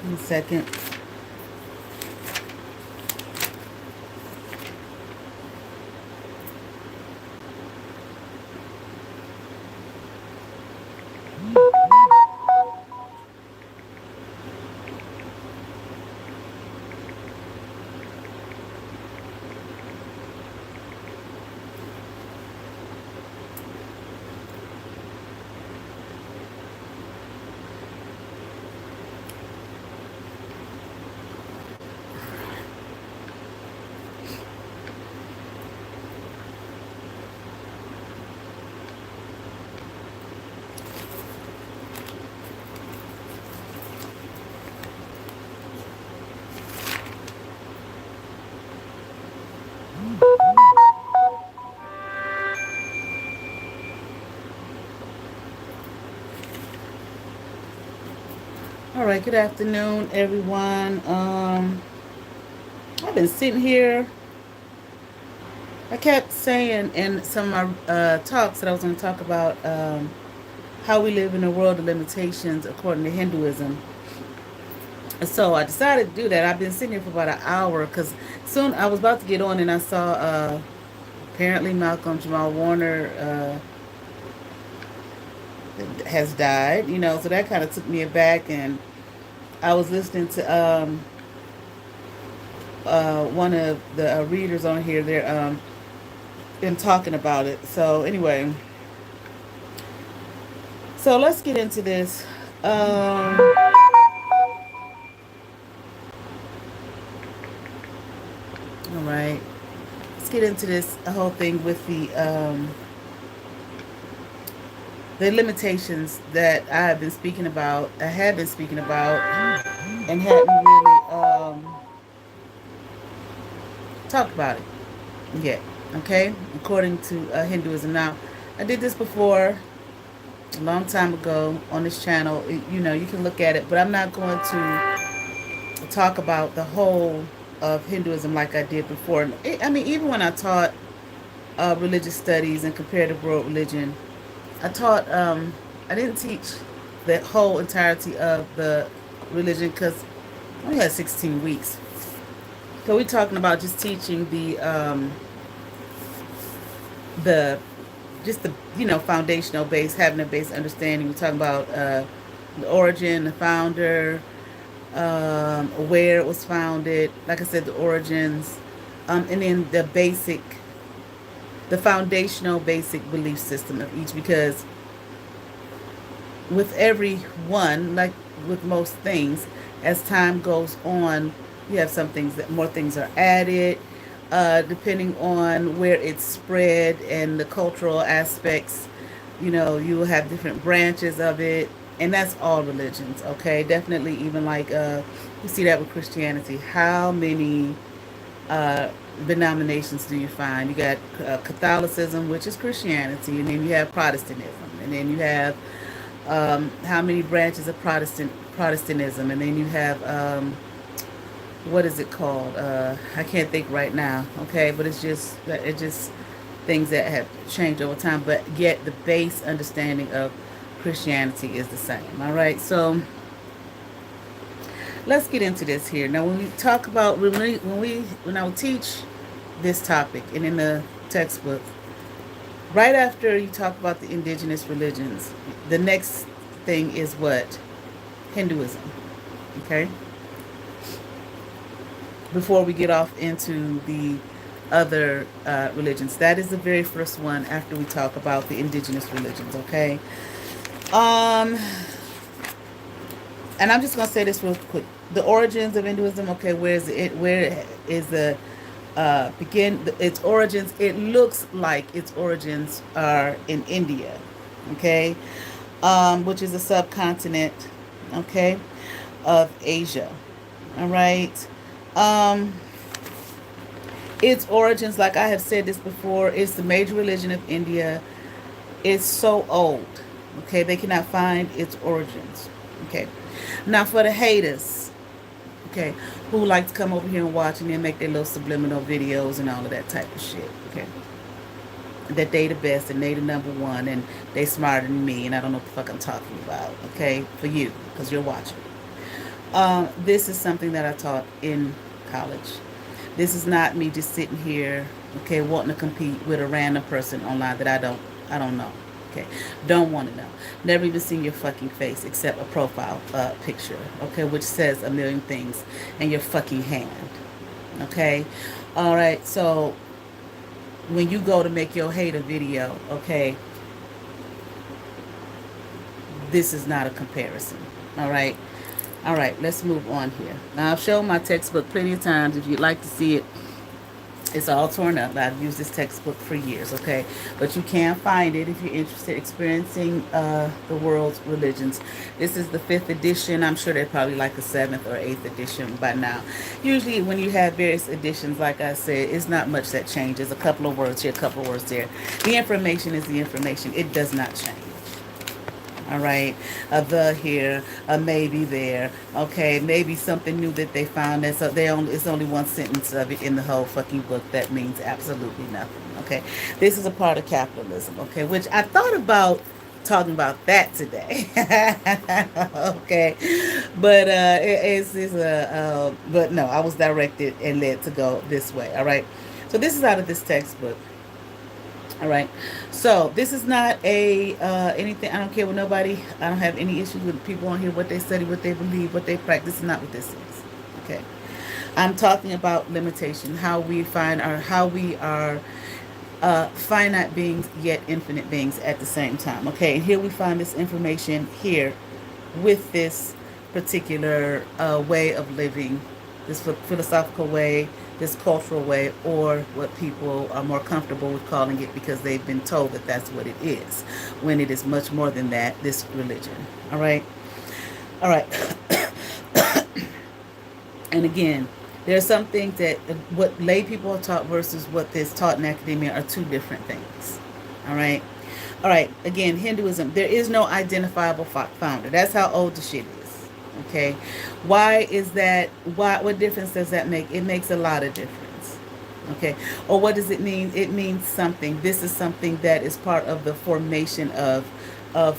1 second. All right, good afternoon, everyone. I've been sitting here. I kept saying in some of my talks that I was going to talk about how we live in a world of limitations according to Hinduism. And so I decided to do that. I've been sitting here for about an hour because soon I was about to get on and I saw apparently Malcolm Jamal Warner has died, so that kind of took me aback. And I was listening to one of the readers on here. They're been talking about it. So anyway, so let's get into this. All right, let's get into this whole thing with the limitations that I have been speaking about. I have been speaking about and hadn't really talked about it yet. Okay, according to Hinduism. Now, I did this before a long time ago on this channel. You can look at it, but I'm not going to talk about the whole of Hinduism like I did before. I mean, even when I taught religious studies and comparative world religion, I taught. I didn't teach the whole entirety of the religion because I only had 16 weeks. So we're talking about just teaching the just the foundational base, having a base understanding. We're talking about the origin, the founder, where it was founded. Like I said, the origins, and then the foundational basic belief system of each. Because with every one, like with most things, as time goes on, you have some things that more things are added, depending on where it's spread and the cultural aspects. You will have different branches of it, and that's all religions. Okay, definitely, even like you see that with Christianity. How many uh, denominations do you find? You got Catholicism, which is Christianity, and then you have Protestantism, and then you have how many branches of Protestantism, and then you have what is it called? I can't think right now. Okay, but it's just things that have changed over time, but yet the base understanding of Christianity is the same. All right, so let's get into this here. Now, when we talk about when I would teach this topic and in the textbook, right after you talk about the indigenous religions, the next thing is what? Hinduism. Okay? Before we get off into the other religions. That is the very first one after we talk about the indigenous religions, okay? Um, and I'm just gonna say this real quick. The origins of Hinduism, okay, where is the begin its origins? It looks like its origins are in India, okay? Which is a subcontinent, okay, of Asia. All right. Um, its origins, like I have said this before, is the major religion of India. It's so old. Okay, they cannot find its origins. Okay. Now for the haters, okay, who like to come over here and watch and then make their little subliminal videos and all of that type of shit. Okay. That they the best and they the number one and they smarter than me and I don't know what the fuck I'm talking about. Okay, for you, because you're watching. This is something that I taught in college. This is not me just sitting here, okay, wanting to compete with a random person online that I don't know. Okay, don't want to know. Never even seen your fucking face except a profile picture, okay, which says a million things, and your fucking hand, okay. All right, so when you go to make your hater video, okay, this is not a comparison. All right. All right, let's move on here. Now, I've shown my textbook plenty of times. If you'd like to see it, it's all torn up. I've used this textbook for years, okay? But you can find it if you're interested in experiencing the world's religions. This is the 5th edition. I'm sure they're probably like a 7th or 8th edition by now. Usually when you have various editions, like I said, it's not much that changes. A couple of words here, a couple of words there. The information is the information. It does not change. All right, a the here, a maybe there. Okay, maybe something new that they found. That's they only it's only one sentence of it in the whole fucking book that means absolutely nothing. Okay, this is a part of capitalism. Okay, which I thought about talking about that today. Okay, but it's but no, I was directed and led to go this way. All right, so this is out of this textbook. All right. So this is not a anything. I don't care with nobody. I don't have any issues with people on here, what they study, what they believe, what they practice. Is not what this is. Okay. I'm talking about limitation, how we are finite beings yet infinite beings at the same time. Okay. And here we find this information here with this particular way of living, this philosophical way, this cultural way, or what people are more comfortable with calling it because they've been told that that's what it is, when it is much more than that, this religion. All right? All right. And again, there are some things that what lay people are taught versus what is taught in academia are two different things. All right? All right, again, Hinduism, there is no identifiable founder. That's how old the shit is. Okay? Why is that? What difference does that make? It makes a lot of difference. Okay? Or what does it mean? It means something. This is something that is part of the formation of the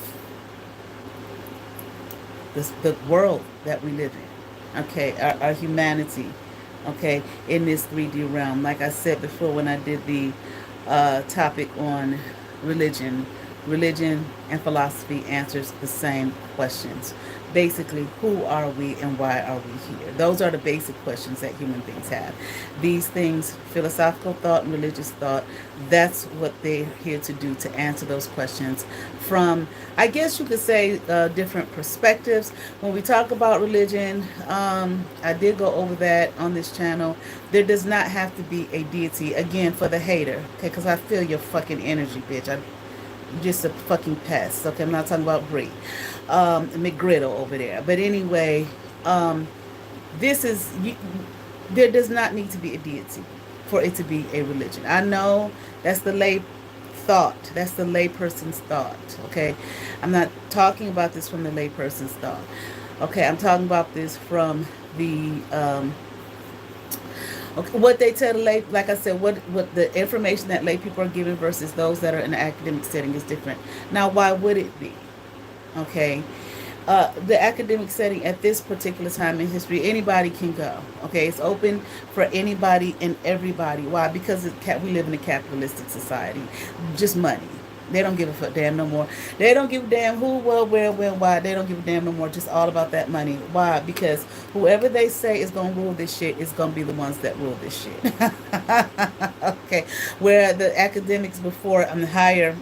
world that we live in. Okay? Our humanity. Okay? In this 3D realm. Like I said before when I did the topic on religion and philosophy answers the same questions. Basically, who are we and why are we here? Those are the basic questions that human beings have. These things, philosophical thought and religious thought, that's what they're here to do, to answer those questions from, I guess you could say, different perspectives. When we talk about religion, I did go over that on this channel. There does not have to be a deity, again, for the hater, okay, because I feel your fucking energy, bitch. You're just a fucking pest, okay? I'm not talking about Brie. McGriddle over there. But anyway, this is, there does not need to be a deity for it to be a religion. I know that's the lay thought. That's the lay person's thought, okay? I'm not talking about this from the lay person's thought. Okay, I'm talking about this from the, okay, what they tell the lay, like I said, what the information that lay people are given versus those that are in an academic setting is different. Now, why would it be? Okay, the academic setting at this particular time in history, anybody can go. Okay, it's open for anybody and everybody. Why? Because we live in a capitalistic society. Just money. They don't give a fuck damn no more. They don't give a damn who, what, where, when, why. They don't give a damn no more. Just all about that money. Why? Because whoever they say is going to rule this shit is going to be the ones that rule this shit. Okay. Where the academics before higher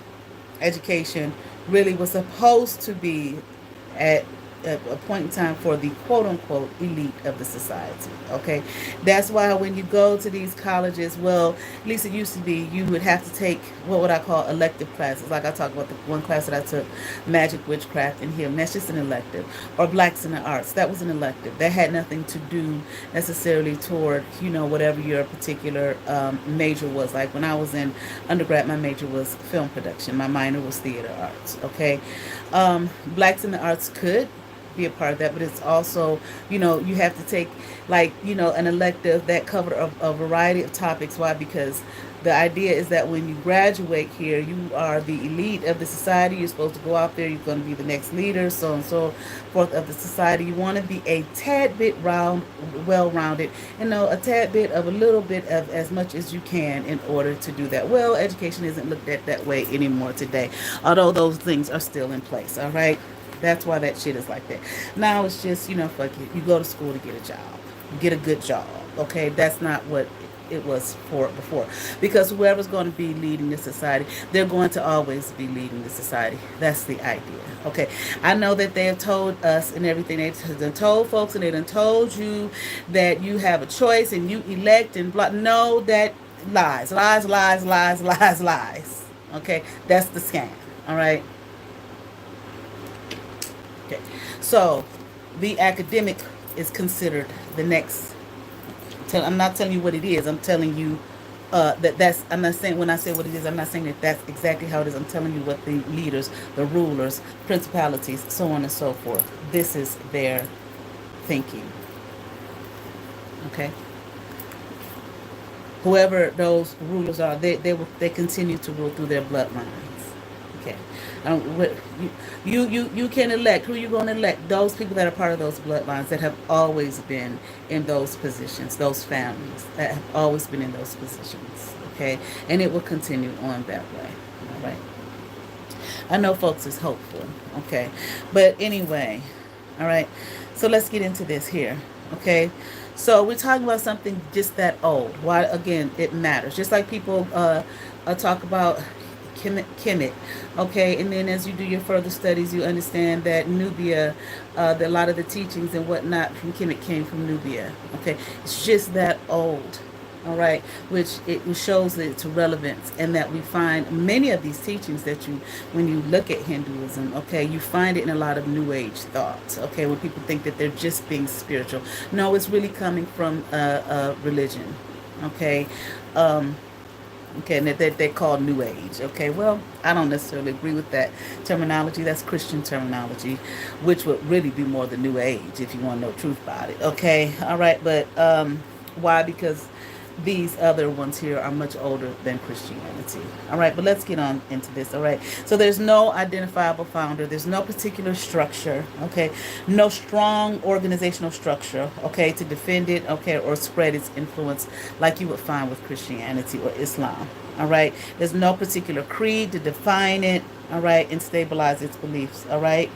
education really was supposed to be at a point in time for the quote-unquote elite of the society. Okay, that's why when you go to these colleges, well, at least it used to be, you would have to take what would I call elective classes. Like I talked about the one class that I took, magic, witchcraft, and healing. That's just an elective. Or blacks in the arts. That was an elective. That had nothing to do necessarily toward, whatever your particular major was. Like when I was in undergrad, my major was film production. My minor was theater arts. Okay, blacks in the arts could be a part of that, but it's also, you have to take, like, an elective that covered a variety of topics. Why? Because The idea is that when you graduate here, you are the elite of the society. You're supposed to go out there. You're going to be the next leader, so on and so forth of the society. You want to be a tad bit well-rounded, and know a tad bit of a little bit of as much as you can in order to do that. Well, education isn't looked at that way anymore today, although those things are still in place. All right, that's why that shit is like that. Now it's just, fuck it. You go to school to get a job, get a good job. Okay, that's not what it was for before, because whoever's going to be leading the society, they're going to always be leading the society. That's the idea. Okay, I know that they have told us and everything. They've told folks and they done told you that you have a choice and you elect and blah. No, that lies, lies, lies, lies, lies, lies. Okay, that's the scam. All right. Okay, so the academic is considered the next. I'm not telling you what it is. I'm telling you that's. I'm not saying, when I say what it is, I'm not saying that that's exactly how it is. I'm telling you what the leaders, the rulers, principalities, so on and so forth. This is their thinking. Okay. Whoever those rulers are, they continue to rule through their bloodlines. Okay. You can elect who you're going to elect. Those people that are part of those bloodlines that have always been in those positions, those families that have always been in those positions. Okay, and it will continue on that way. All right. I know folks is hopeful. Okay, but anyway, all right. So let's get into this here. Okay. So we're talking about something just that old. Why, again, it matters. Just like people talk about Kemet. Okay, and then as you do your further studies, you understand that Nubia, a lot of the teachings and whatnot from Kemet came from Nubia. Okay, it's just that old. All right, which it shows its relevance, and that we find many of these teachings that when you look at Hinduism, okay, you find it in a lot of New Age thoughts. Okay, when people think that they're just being spiritual, no, it's really coming from a religion. Okay, okay, and that they call New Age. Okay, well, I don't necessarily agree with that terminology. That's Christian terminology, which would really be more the New Age if you want to know the truth about it. Okay, all right, but why? Because these other ones here are much older than Christianity. All right, but let's get on into this. All right, so there's no identifiable founder. There's no particular structure. Okay, no strong organizational structure. Okay, to defend it. Okay, or spread its influence like you would find with Christianity or Islam. All right, there's no particular creed to define it. All right, and stabilize its beliefs. All right.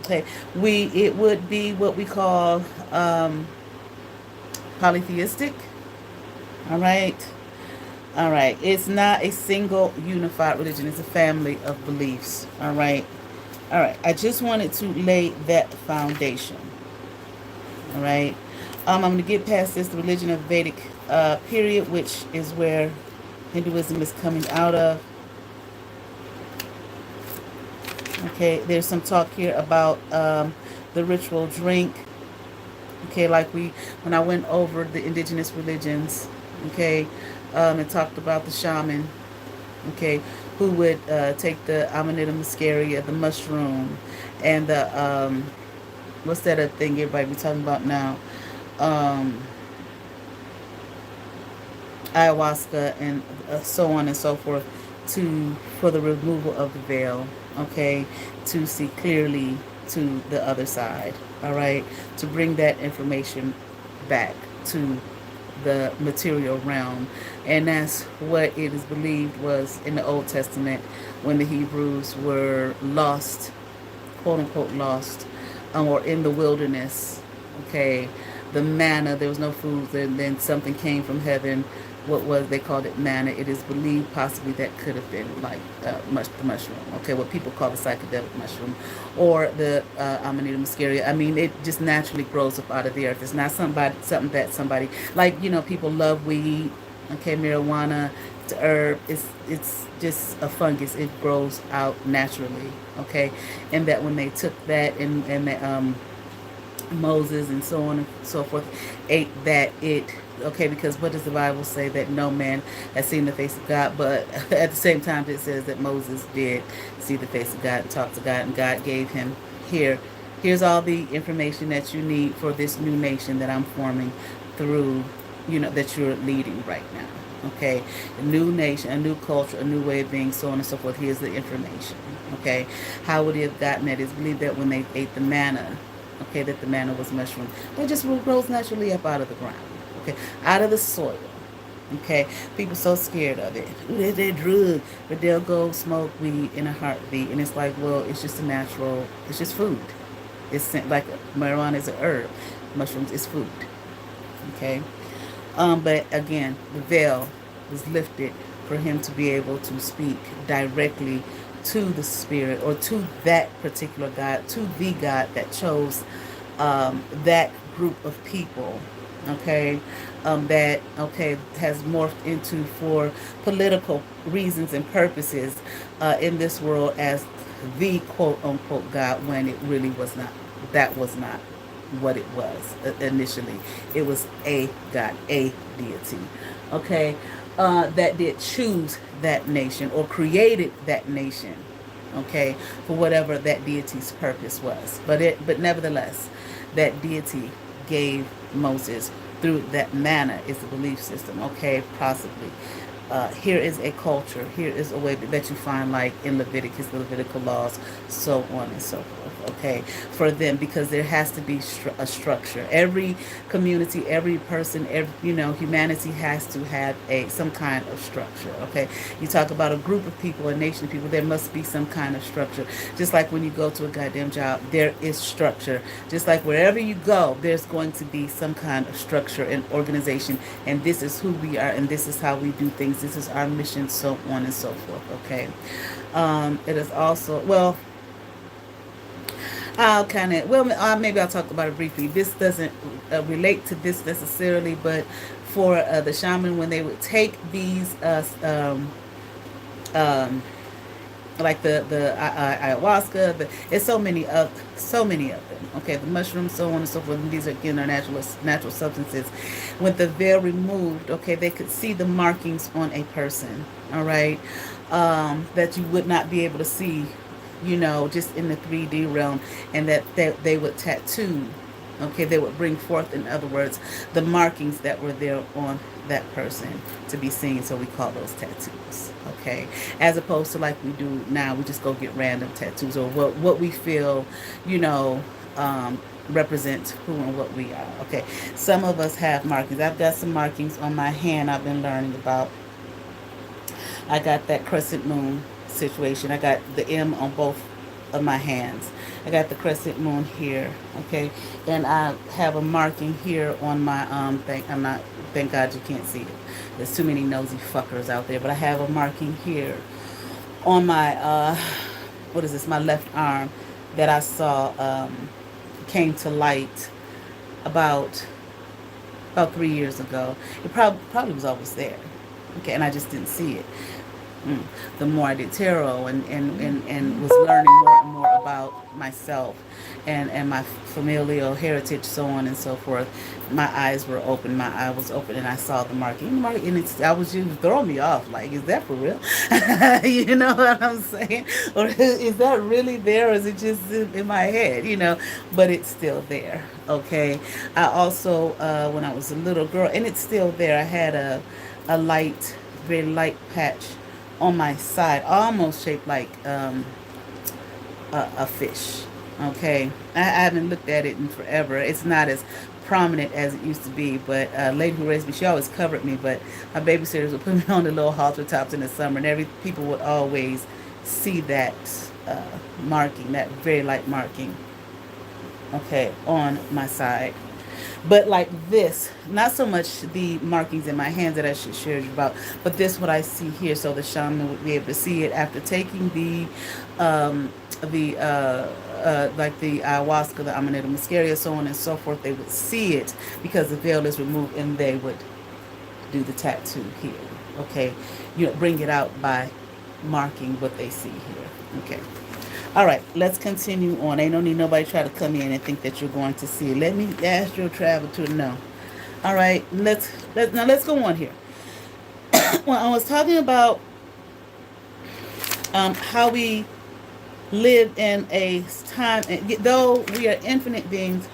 Okay, it would be what we call polytheistic. All right. All right. It's not a single unified religion. It's a family of beliefs. All right. All right. I just wanted to lay that foundation. All right. I'm going to get past this, the religion of Vedic period, which is where Hinduism is coming out of. Okay. There's some talk here about the ritual drink. Okay, like when I went over the indigenous religions, okay, and talked about the shaman, okay, who would take the Amanita muscaria, the mushroom, and the what's that other thing everybody be talking about now, ayahuasca, and so on and so forth, for the removal of the veil, okay, to see clearly to the other side. All right, to bring that information back to the material realm. And that's what it is believed was in the Old Testament when the Hebrews were lost, quote unquote lost, or in the wilderness. Okay, the manna, there was no food, and then something came from heaven. What was, they called it manna. It is believed possibly that could have been like the mushroom, okay, what people call the psychedelic mushroom, or the Amanita muscaria. I mean, it just naturally grows up out of the earth. It's not something that somebody, like, people love weed, okay, marijuana, the herb. It's just a fungus. It grows out naturally, okay, and that when they took that and they, Moses and so on and so forth ate that, okay, because what does the Bible say? That no man has seen the face of God, but at the same time it says that Moses did see the face of God and talk to God, and God gave him, here's all the information that you need for this new nation that I'm forming through that you're leading right now. Okay, a new nation, a new culture, a new way of being, so on and so forth. Here's the information. Okay, how would he have gotten it? Is believed that when they ate the manna, okay, that the manna was mushroom. They just grows naturally up out of the ground. Okay, out of the soil. Okay, people so scared of it. Ooh, they're drug, but they'll go smoke weed in a heartbeat, and it's like, well, it's just a natural. It's just food. It's like marijuana is a herb. Mushrooms is food. Okay, but again, the veil was lifted for him to be able to speak directly to the spirit or to that particular God, to the God that chose that group of people. Okay, that has morphed into for political reasons and purposes in this world as the quote unquote God when it really was not. That was not what it was initially. It was a God, a deity, okay, that did choose that nation or created that nation, okay, for whatever that deity's purpose was. But nevertheless, that deity gave Moses through that manna is the belief system, okay, possibly. Here is a culture, here is a way that you find like in Leviticus, the Levitical laws, so on and so forth, okay, for them, because there has to be a structure. Every community, every person, humanity has to have some kind of structure, okay. You talk about a group of people, a nation of people, there must be some kind of structure. Just like when you go to a goddamn job, there is structure. Just like wherever you go, there's going to be some kind of structure and organization, and this is who we are, and this is how we do things. This is our mission, so on and so forth. Okay. It is also, well, maybe I'll talk about it briefly. This doesn't relate to this necessarily, but for the shaman, when they would take these um, like the ayahuasca, it's so many of them. Okay, the mushrooms, so on and so forth. And these are again are natural substances. With the veil removed, okay, they could see the markings on a person. All right, that you would not be able to see, just in the 3D realm, and that they would tattoo. Okay, they would bring forth, in other words, the markings that were there on that person to be seen. So we call those tattoos. Okay, as opposed to like we do now, we just go get random tattoos or what we feel, you know, represents who and what we are. Okay, some of us have markings. I've got some markings on my hand. I've been learning about. I got that crescent moon situation. I got the M on both of my hands. I got the crescent moon here, okay, and I have a marking here on my thing. Thank God you can't see it. There's too many nosy fuckers out there, but I have a marking here on my what is this? My left arm that I saw came to light about 3 years ago. It probably was always there, okay, and I just didn't see it. The more I did tarot and was learning more and more about myself and my familial heritage, so on and so forth, my eyes were open, my eye was open, and I saw the marking. And I was just throwing me off. Like, is that for real? You know what I'm saying? Or is that really there, or is it just in my head? But it's still there. Okay. I also, when I was a little girl, and it's still there, I had a light, very light patch on my side, almost shaped like a fish. Okay, I haven't looked at it in forever. It's not as prominent as it used to be, but a lady who raised me, she always covered me, but my babysitters would put me on the little halter tops in the summer, and people would always see that marking, that very light marking, okay, on my side. But like this, not so much the markings in my hands that I should share you about, but this what I see here, so the shaman would be able to see it after taking like the ayahuasca, the amanita muscaria, so on and so forth. They would see it because the veil is removed, and they would do the tattoo here. Okay, bring it out by marking what they see here. Okay. All right, let's continue on. Ain't no need nobody try to come in and think that you're going to see it. Let me ask your travel to know. All right, let's go on here. Well, I was talking about how we live in a time, though we are infinite beings,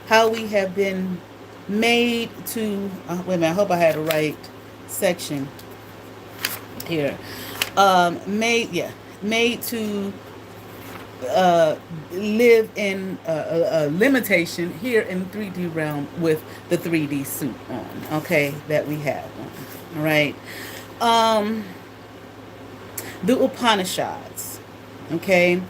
how we have been made to, wait a minute, I hope I had the right section here. Made to uh, live in a limitation here in 3D realm with the 3D suit on, okay, that we have on. All right. Um, the Upanishads, okay.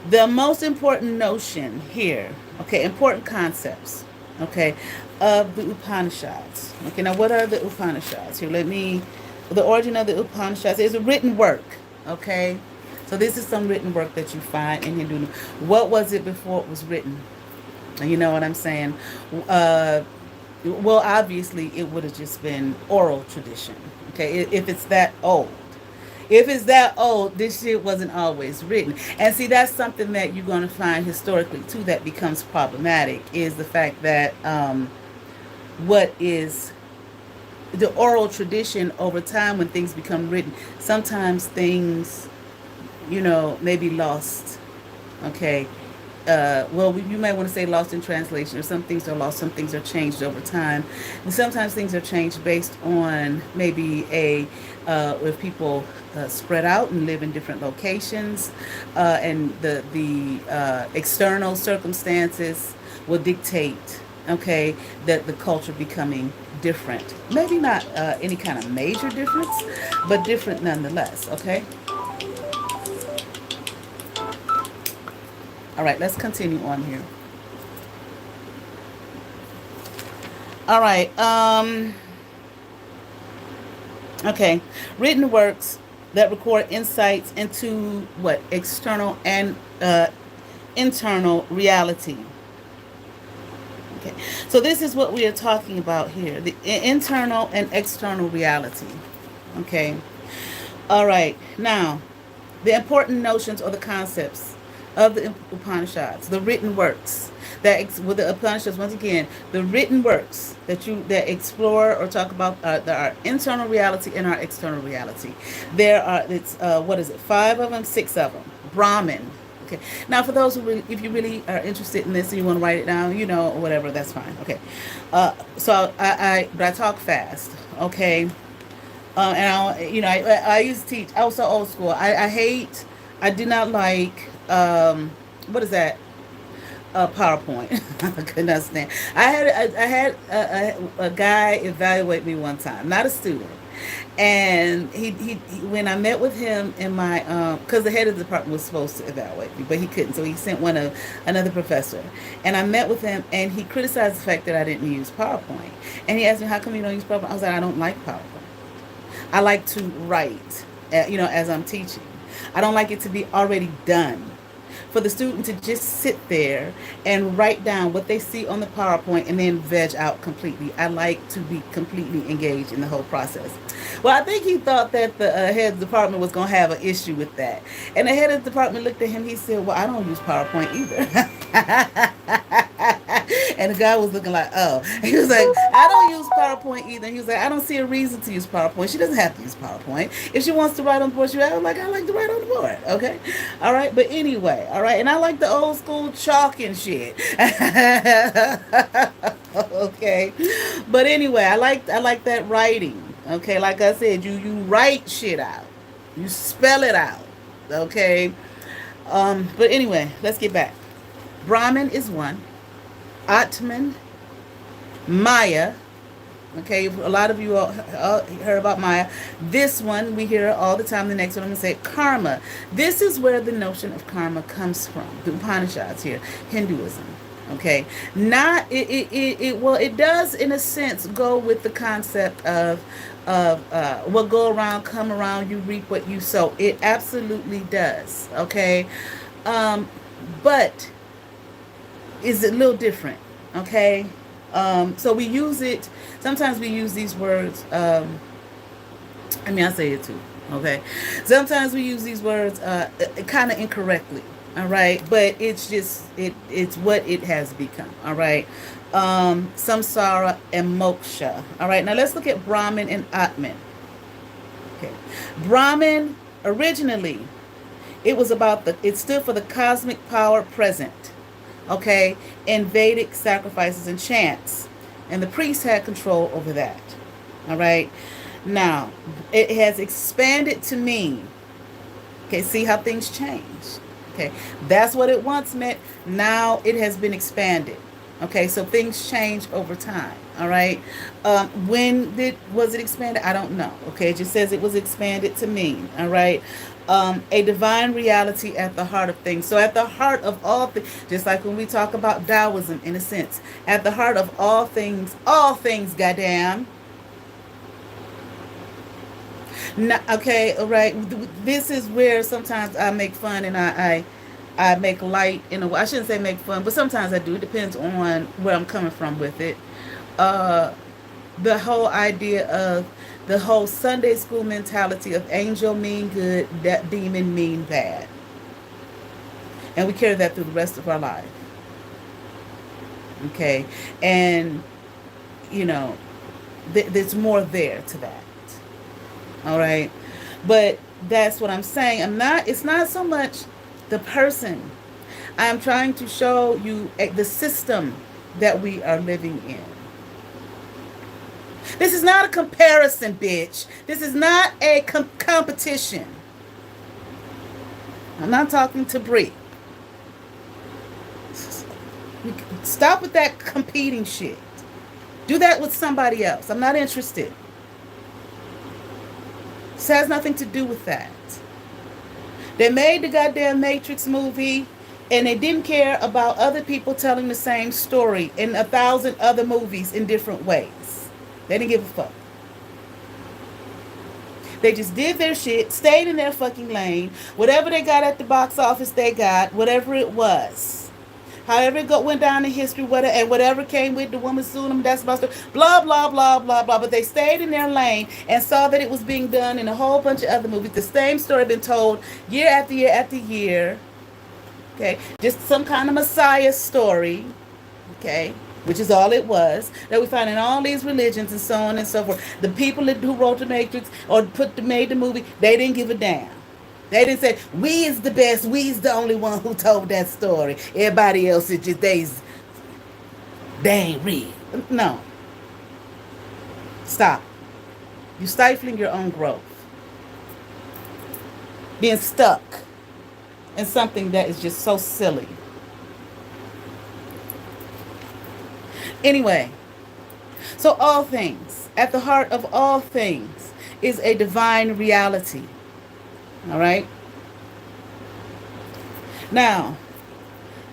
The most important notion here, okay, important concepts, okay, of the Upanishads. Okay, now what are the Upanishads? Here, the origin of the Upanishads is a written work, okay? So this is some written work that you find in Hindu. What was it before it was written? You know what I'm saying? Uh, well, obviously, it would have just been oral tradition, okay, if it's that old. If it's that old, this shit wasn't always written. And see, that's something that you're going to find historically, too, that becomes problematic, is the fact that what is the oral tradition over time when things become written, sometimes things, may be lost, okay? Well, you might want to say lost in translation, or some things are lost, some things are changed over time. And sometimes things are changed based on maybe if people spread out and live in different locations, and the external circumstances will dictate, okay, that the culture becoming different. Maybe not any kind of major difference, but different nonetheless, okay? All right, let's continue on here. All right. Okay. Written works that record insights into what external and internal reality. Okay. So this is what we are talking about here: the internal and external reality. Okay. All right. Now, the important notions or the concepts of the Upanishads, the written works with the Upanishads, once again, the written works that explore or talk about our internal reality and our external reality. There are, it's what is it, 5 of them, 6 of them. Brahmin. Okay. Now, for those who really, if you really are interested in this and you want to write it down, or whatever, that's fine. Okay. But I talk fast. Okay. I used to teach. I was so old school. I do not like, what is that? PowerPoint. I couldn't understand. I had a guy evaluate me one time, not a student, and he when I met with him in my because the head of the department was supposed to evaluate me, but he couldn't, so he sent another professor, and I met with him, and he criticized the fact that I didn't use PowerPoint, and he asked me, how come you don't use PowerPoint? I was like, I don't like PowerPoint. I like to write, as I'm teaching. I don't like it to be already done. For the student to just sit there and write down what they see on the PowerPoint and then veg out completely. I like to be completely engaged in the whole process. Well, I think he thought that the head of the department was going to have an issue with that. And the head of the department looked at him. He said, well, I don't use PowerPoint either. And the guy was looking like, oh. He was like, I don't use PowerPoint either. He was like, I don't see a reason to use PowerPoint. She doesn't have to use PowerPoint. If she wants to write on the board, I like to write on the board. Okay? All right? But anyway, all right? And I like the old school chalk and shit. Okay? But anyway, I like that writing. Okay? Like I said, you write shit out. You spell it out. Okay? But anyway, let's get back. Brahman is one. Atman, Maya. Okay, a lot of you all heard about Maya. This one we hear all the time. The next one I'm going to say karma. This is where the notion of karma comes from. The Upanishads here, Hinduism. Okay, not it. Well, it does in a sense go with the concept of what go around, come around. You reap what you sow. It absolutely does. Okay, but is a little different. Okay, so we use it. Sometimes we use these words. I say it too. Okay, sometimes we use these words kind of incorrectly. All right, but it's just it's what it has become. All right, samsara and moksha. All right, now let's look at Brahman and Atman. Okay, Brahman originally it stood for the cosmic power present. Okay, in Vedic sacrifices and chants. And the priest had control over that. All right. Now, it has expanded to mean, okay, see how things change. Okay, that's what it once meant. Now it has been expanded. Okay, so things change over time. All right. When was it expanded? I don't know. Okay, it just says it was expanded to mean. All right. A divine reality at the heart of things. So at the heart of all things, just like when we talk about Taoism, in a sense, at the heart of all things, goddamn. No, okay, all right. This is where sometimes I make fun and I make light in a way. I shouldn't say make fun, but sometimes I do. It depends on where I'm coming from with it. Uh, the whole idea of the whole Sunday school mentality of angel mean good, that demon mean bad, and we carry that through the rest of our life. Okay, and you know, there's more there to that. All right, but that's what I'm saying. I'm not. It's not so much the person. I'm trying to show you the system that we are living in. This is not a comparison, bitch. This is not a competition. I'm not talking to Brie. Stop with that competing shit. Do that with somebody else. I'm not interested. This has nothing to do with that. They made the goddamn Matrix movie and they didn't care about other people telling the same story in 1,000 other movies in different ways. They didn't give a fuck. They just did their shit, stayed in their fucking lane. Whatever they got at the box office, they got, whatever it was. However it went down in history, whatever came with the woman suing them, that's about blah, blah, blah, blah, blah. But they stayed in their lane and saw that it was being done in a whole bunch of other movies. The same story been told year after year after year. Okay, just some kind of Messiah story. Okay, which is all it was, that we find in all these religions and so on and so forth. The people who wrote the Matrix or made the movie, they didn't give a damn. They didn't say, we is the best, we is the only one who told that story. Everybody else is just, they ain't real. No. Stop. You're stifling your own growth. Being stuck in something that is just so silly. Anyway, so all things, at the heart of all things, is a divine reality. All right? Now,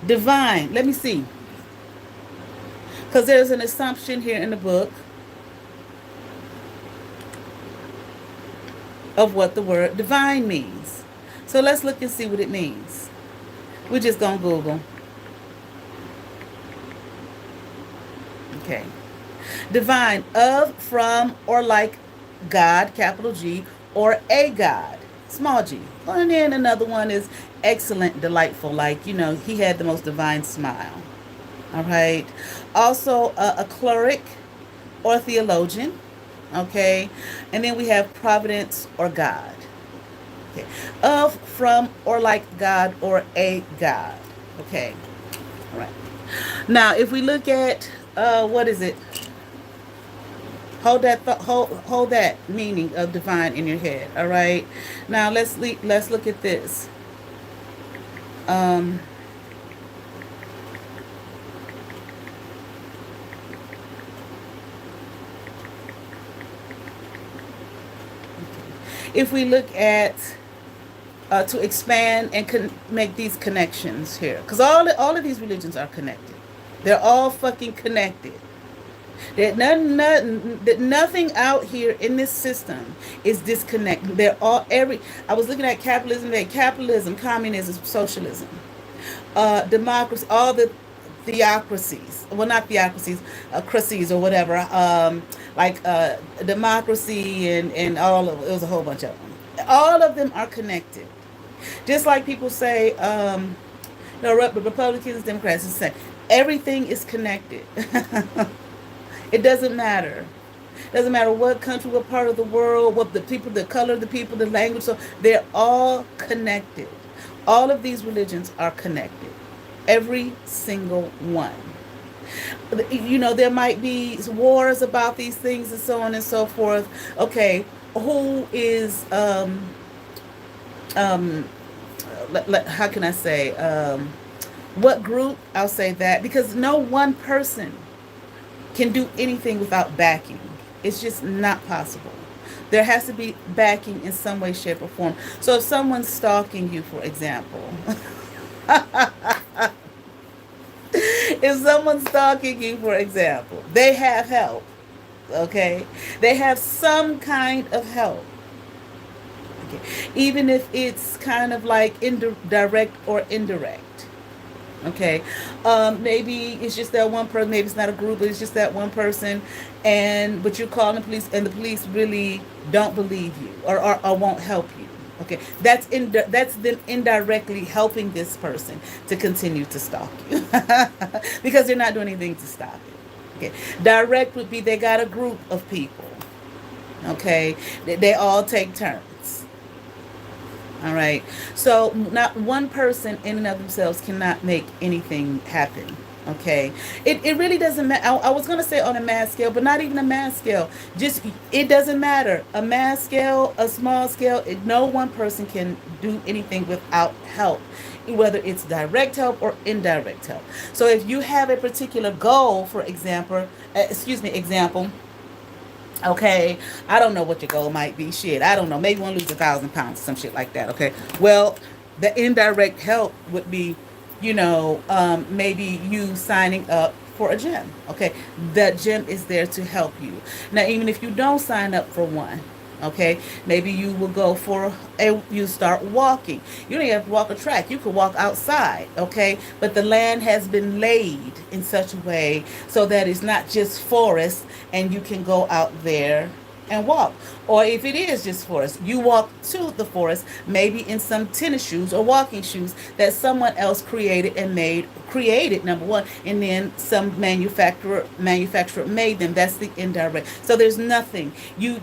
divine, let me see. Because there's an assumption here in the book of what the word divine means. So let's look and see what it means. We're just going to Google. Okay. Divine, of, from, or like God, capital G, or a God, small g. And then another one is excellent, delightful, like, he had the most divine smile. All right. Also, a cleric or theologian. Okay. And then we have providence or God. Okay. Of, from, or like God, or a God. Okay. All right. Now, if we look at, what is it? Hold that meaning of divine in your head. All right. Now let's look at this. If we look at to expand and make these connections here, because all of these religions are connected. They're all fucking connected. That nothing out here in this system is disconnected. They're all I was looking at capitalism today. Capitalism, communism, socialism, democracy, all the theocracies. Well, not theocracies, crises or whatever. Like democracy and all of it was a whole bunch of them. All of them are connected. Just like people say, Republicans, Democrats, it's the same. Everything is connected. It doesn't matter. It doesn't matter what country, what part of the world, what the people, the color of the people, the language. So they're all connected. All of these religions are connected. Every single one. There might be wars about these things and so on and so forth. Okay, who is um how can I say, what group? I'll say that, because no one person can do anything without backing. It's just not possible. There has to be backing in some way, shape, or form. So if someone's stalking you, for example, if someone's stalking you, for example, they have help. Okay, they have some kind of help. Okay, even if it's kind of like direct or indirect. Okay, maybe it's just that one person. Maybe it's not a group, but it's just that one person, and but you're calling the police, and the police really don't believe you, or won't help you. Okay, that's them indirectly helping this person to continue to stalk you because they're not doing anything to stop it. Okay, direct would be they got a group of people. Okay, they all take turns. All right. So not one person in and of themselves cannot make anything happen. Okay. It really doesn't matter. I was going to say on a mass scale, but not even a mass scale. Just, it doesn't matter. A mass scale, a small scale, no one person can do anything without help, whether it's direct help or indirect help. So if you have a particular goal, for example, example, okay, I don't know what your goal might be. Shit, I don't know. Maybe you want to lose 1,000 pounds, some shit like that. Okay. Well, the indirect help would be, maybe you signing up for a gym. Okay, the gym is there to help you. Now, even if you don't sign up for one, okay, maybe you will go for you start walking. You don't even have to walk a track, you could walk outside. Okay, but the land has been laid in such a way so that it's not just forest, and you can go out there and walk. Or if it is just forest, you walk to the forest, maybe in some tennis shoes or walking shoes that someone else created and made, created, number one, and then some manufacturer made them. That's the indirect. So there's nothing. You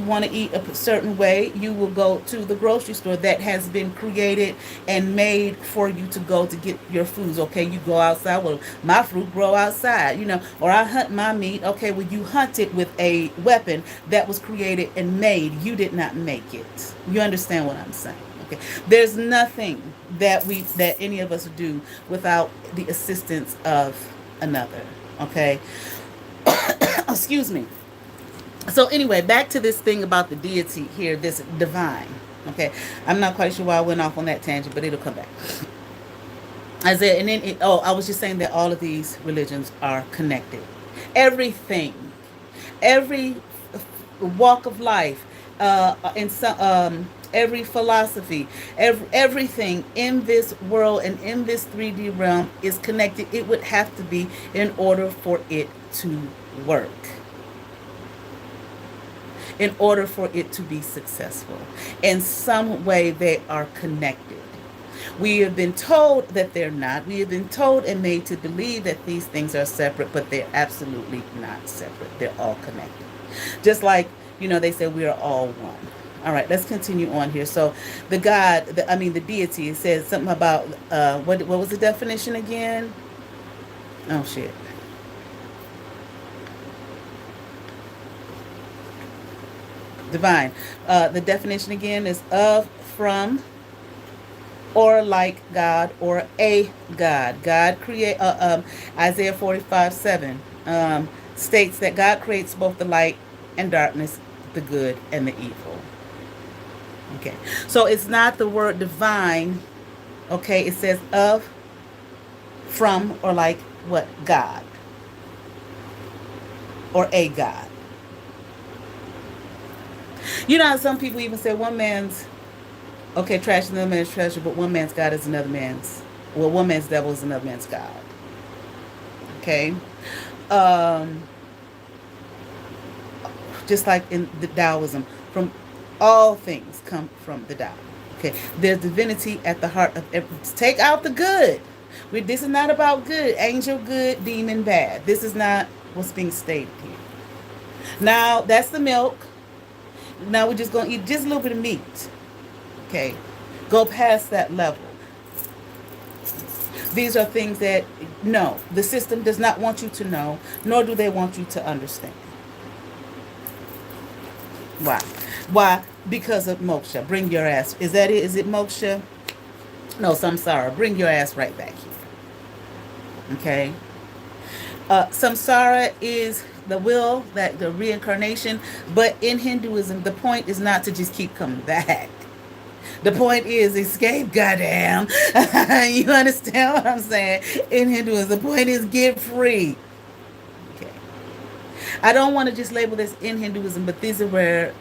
want to eat a certain way, you will go to the grocery store that has been created and made for you to go to get your foods. Okay, you go outside. Well, my fruit grow outside, or I hunt my meat. Okay, well, you hunt it with a weapon that was created and made. You did not make it. You understand what I'm saying? Okay. There's nothing that any of us do without the assistance of another. Okay. Excuse me. So anyway, back to this thing about the deity here, this divine. Okay. I'm not quite sure why I went off on that tangent, but it'll come back. Isaiah, and then I was just saying that all of these religions are connected. Everything, every walk of life, in some, every philosophy, everything in this world and in this 3D realm is connected. It would have to be in order for it to work. In order for it to be successful. In some way, they are connected. We have been told that they're not. We have been told and made to believe that these things are separate, but they're absolutely not separate. They're all connected. Just like, they say we are all one. All right, let's continue on here. So the God, the deity, it says something about, what was the definition again? Oh, shit. Divine. The definition again is of, from, or like God, or a God. God create. Isaiah 45:7 states that God creates both the light and darkness, the good and the evil. Okay, so it's not the word divine. Okay, it says of, from, or like what? God, or a God. You know how some people even say one man's, okay, trash is another man's treasure, but one man's God is another man's, well, one man's devil is another man's God. Okay? Um, just like in the Taoism, from all things come from the Tao. Okay? There's divinity at the heart of everything. Take out the good. This is not about good. Angel good, demon bad. This is not what's being stated here. Now, that's the milk. Now we're just going to eat just a little bit of meat. Okay? Go past that level. These are things that, no, the system does not want you to know, nor do they want you to understand. Why? Why? Because of moksha. Bring your ass. Is that it? Is it moksha? No, samsara. Bring your ass right back here. Okay. Samsara is the will, that the reincarnation, but in Hinduism, the point is not to just keep coming back. The point is escape, goddamn. You understand what I'm saying? In Hinduism, the point is get free. Okay. I don't want to just label this in Hinduism, but these are where,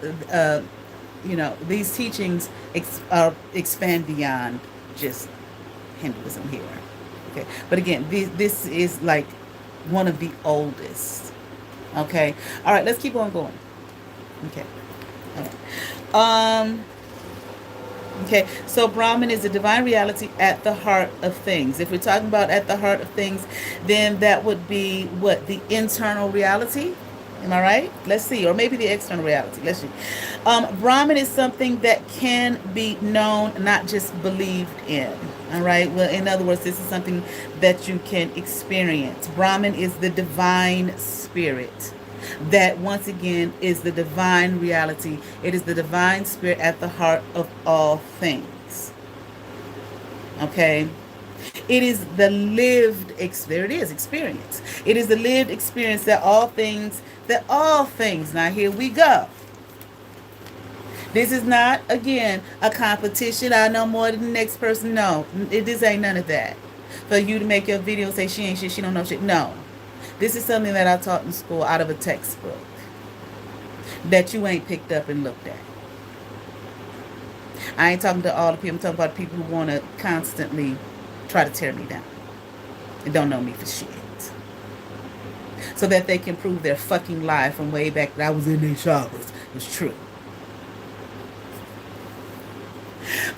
these teachings expand beyond just Hinduism here. Okay. But again, this is like one of the oldest. Okay. All right. Let's keep on going. Okay. All right. Okay, so Brahman is the divine reality at the heart of things. If we're talking about at the heart of things, then that would be what? The internal reality? Am I right? Let's see. Or maybe the external reality. Let's see. Brahman is something that can be known, not just believed in. All right. Well, in other words, this is something that you can experience. Brahman is the divine spirit. That once again is the divine reality. It is the divine spirit at the heart of all things. Okay. It is the lived there it is, experience. It is the lived experience that all things, now here we go. This is not, again, a competition. I know more than the next person. No, this ain't none of that. For you to make your video say she ain't shit, she don't know shit. No. This is something that I taught in school out of a textbook that you ain't picked up and looked at. I ain't talking to all the people. I'm talking about people who want to constantly try to tear me down and don't know me for shit. So that they can prove their fucking lie from way back that I was in their chakras. It's true.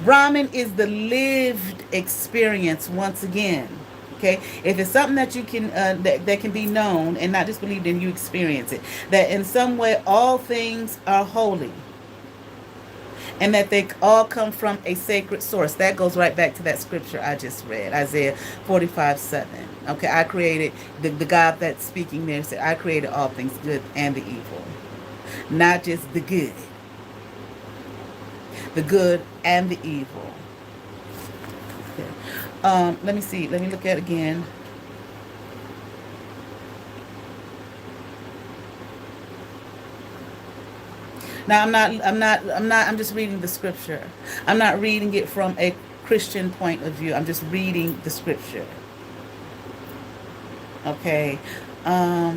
Brahman is the lived experience once again. Okay, if it's something that you can that can be known and not just believed in, you experience it. That in some way all things are holy, and that they all come from a sacred source. That goes right back to that scripture I just read, Isaiah 45:7. Okay, I created the God that's speaking there said, I created all things good and the evil, not just the good and the evil. Let me see. Let me look at it again. Now I'm just reading the scripture. I'm not reading it from a Christian point of view. I'm just reading the scripture. Okay. Wait a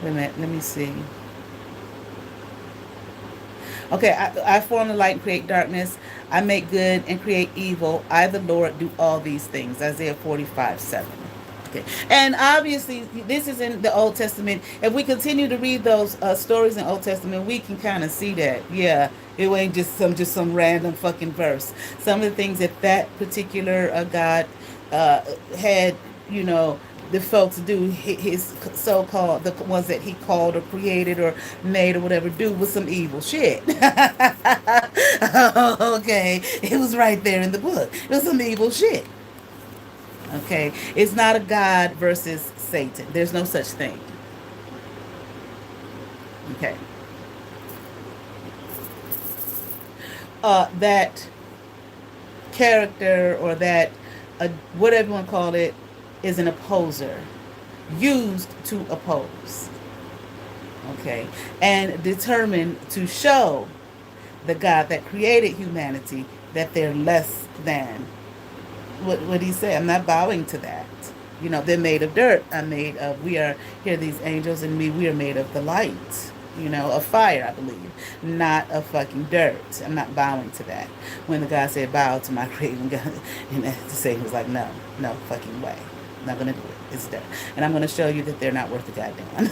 minute. Let me see. Okay, I form the light and create darkness. I make good and create evil. I, the Lord, do all these things. Isaiah 45:7. Okay, and obviously this is in the Old Testament. If we continue to read those stories in Old Testament, we can kind of see that. Yeah, it ain't just some random fucking verse. Some of the things that particular God had, the folks do, his so-called, the ones that he called or created or made or whatever, do with some evil shit. Okay, it was right there in the book. It was some evil shit. Okay, it's not a God versus Satan. There's no such thing. Okay. That character or that, whatever you want to call it, is an opposer, used to oppose, okay, and determined to show the God that created humanity that they're less than. What he said, I'm not bowing to that. They're made of dirt. We are here, these angels and me, we are made of the light, of fire, I believe, not of fucking dirt. I'm not bowing to that. When the God said, bow to my creating God, and the Satan was like, no fucking way. I'm not going to do it. It's dirt. And I'm going to show you that they're not worth a goddamn.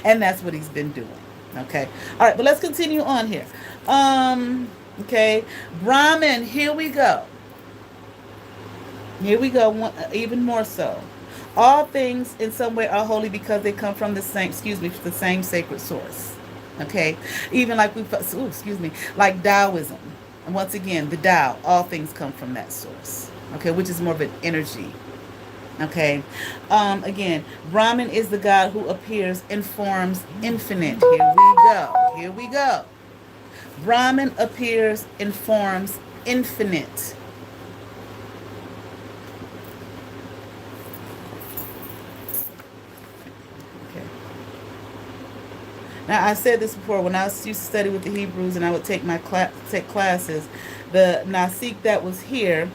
And that's what he's been doing. Okay. All right, but let's continue on here. Okay. Brahman, here we go. Even more so. All things in some way are holy because they come from the same sacred source. Okay. Even like like Taoism. And once again, the Tao, all things come from that source. Okay, which is more of an energy. Okay. Again, Brahman is the God who appears in forms infinite. Here we go. Here we go. Brahman appears in forms infinite. Okay. Now I said this before when I used to study with the Hebrews and I would take take classes. The Nasik that was here,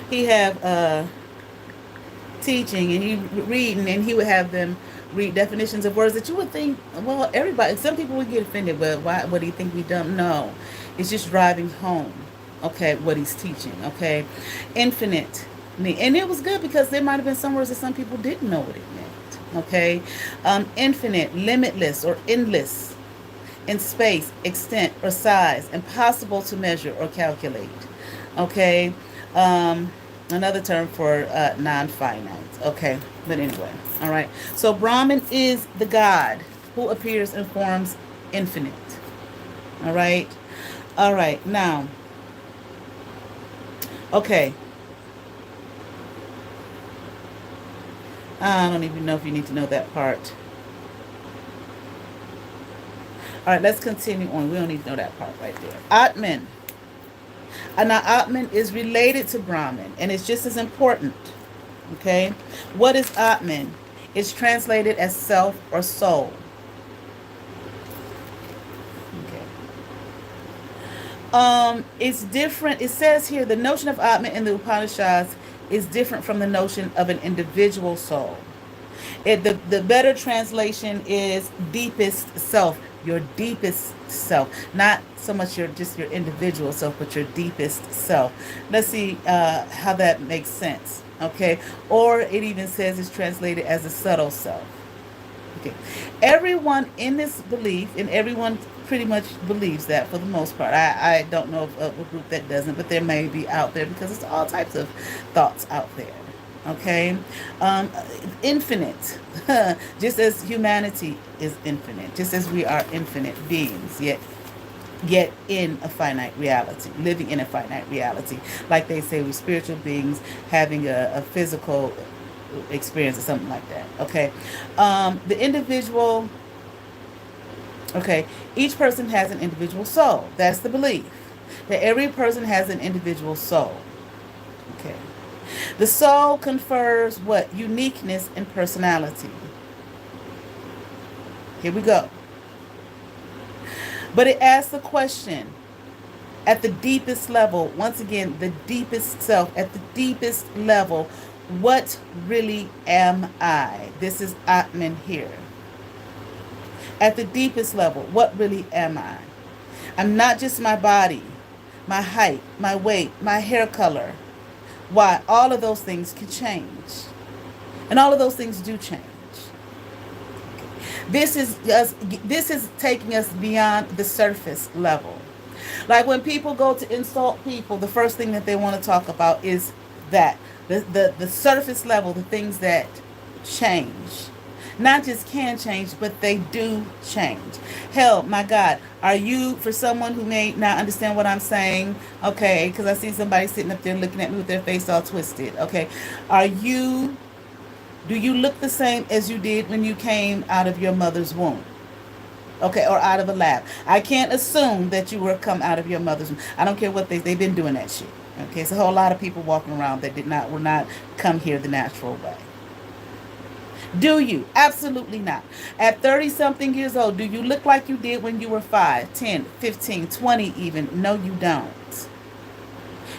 he have teaching and he reading and he would have them read definitions of words that you would think, well, everybody, some people would get offended, but why, what do you think we don't know? It's just driving home, okay, what he's teaching, okay? Infinite. And it was good because there might have been some words that some people didn't know what it meant, okay? Infinite, limitless, or endless in space, extent, or size, impossible to measure or calculate, okay? Another term for non-finite. Okay, but anyway, all right. So Brahman is the God who appears in forms infinite. All right, all right. Now, okay. I don't even know if you need to know that part. All right, let's continue on. We don't need to know that part right there. Atman. Now, Atman is related to Brahman, and it's just as important. Okay? What is Atman? It's translated as self or soul. Okay. It's different. It says here the notion of Atman in the Upanishads is different from the notion of an individual soul. The better translation is deepest self, your deepest self, not so much your individual self, but your deepest self. Let's see how that makes sense. Okay, or it even says it's translated as a subtle self. Okay, everyone in this belief, and everyone pretty much believes that for the most part. I don't know of a group that doesn't, but there may be out there because it's all types of thoughts out there. Okay, infinite, just as humanity is infinite, just as we are infinite beings, yet in a finite reality, living in a finite reality. Like they say, we're spiritual beings having a physical experience or something like that. Okay. The individual, okay, each person has an individual soul. That's the belief. That every person has an individual soul. Okay. The soul confers what? Uniqueness and personality. Here we go. But it asks the question at the deepest level, once again, the deepest self, at the deepest level, what really am I? This is Atman here. At the deepest level, what really am I? I'm not just my body, my height, my weight, my hair color. Why? All of those things can change. And all of those things do change. This is taking us beyond the surface level. Like when people go to insult people, the first thing that they want to talk about is that. The surface level, the things that change. Not just can change, but they do change. Hell, my God, are you, for someone who may not understand what I'm saying, okay, because I see somebody sitting up there looking at me with their face all twisted, okay, do you look the same as you did when you came out of your mother's womb? Okay, or out of a lab. I can't assume that you were come out of your mother's womb. I don't care what they've been doing that shit. Okay, it's a whole lot of people walking around that will not come here the natural way. Do you? Absolutely not. At 30 something years old, do you look like you did when you were 5, 10, 15, 20 even? No, you don't.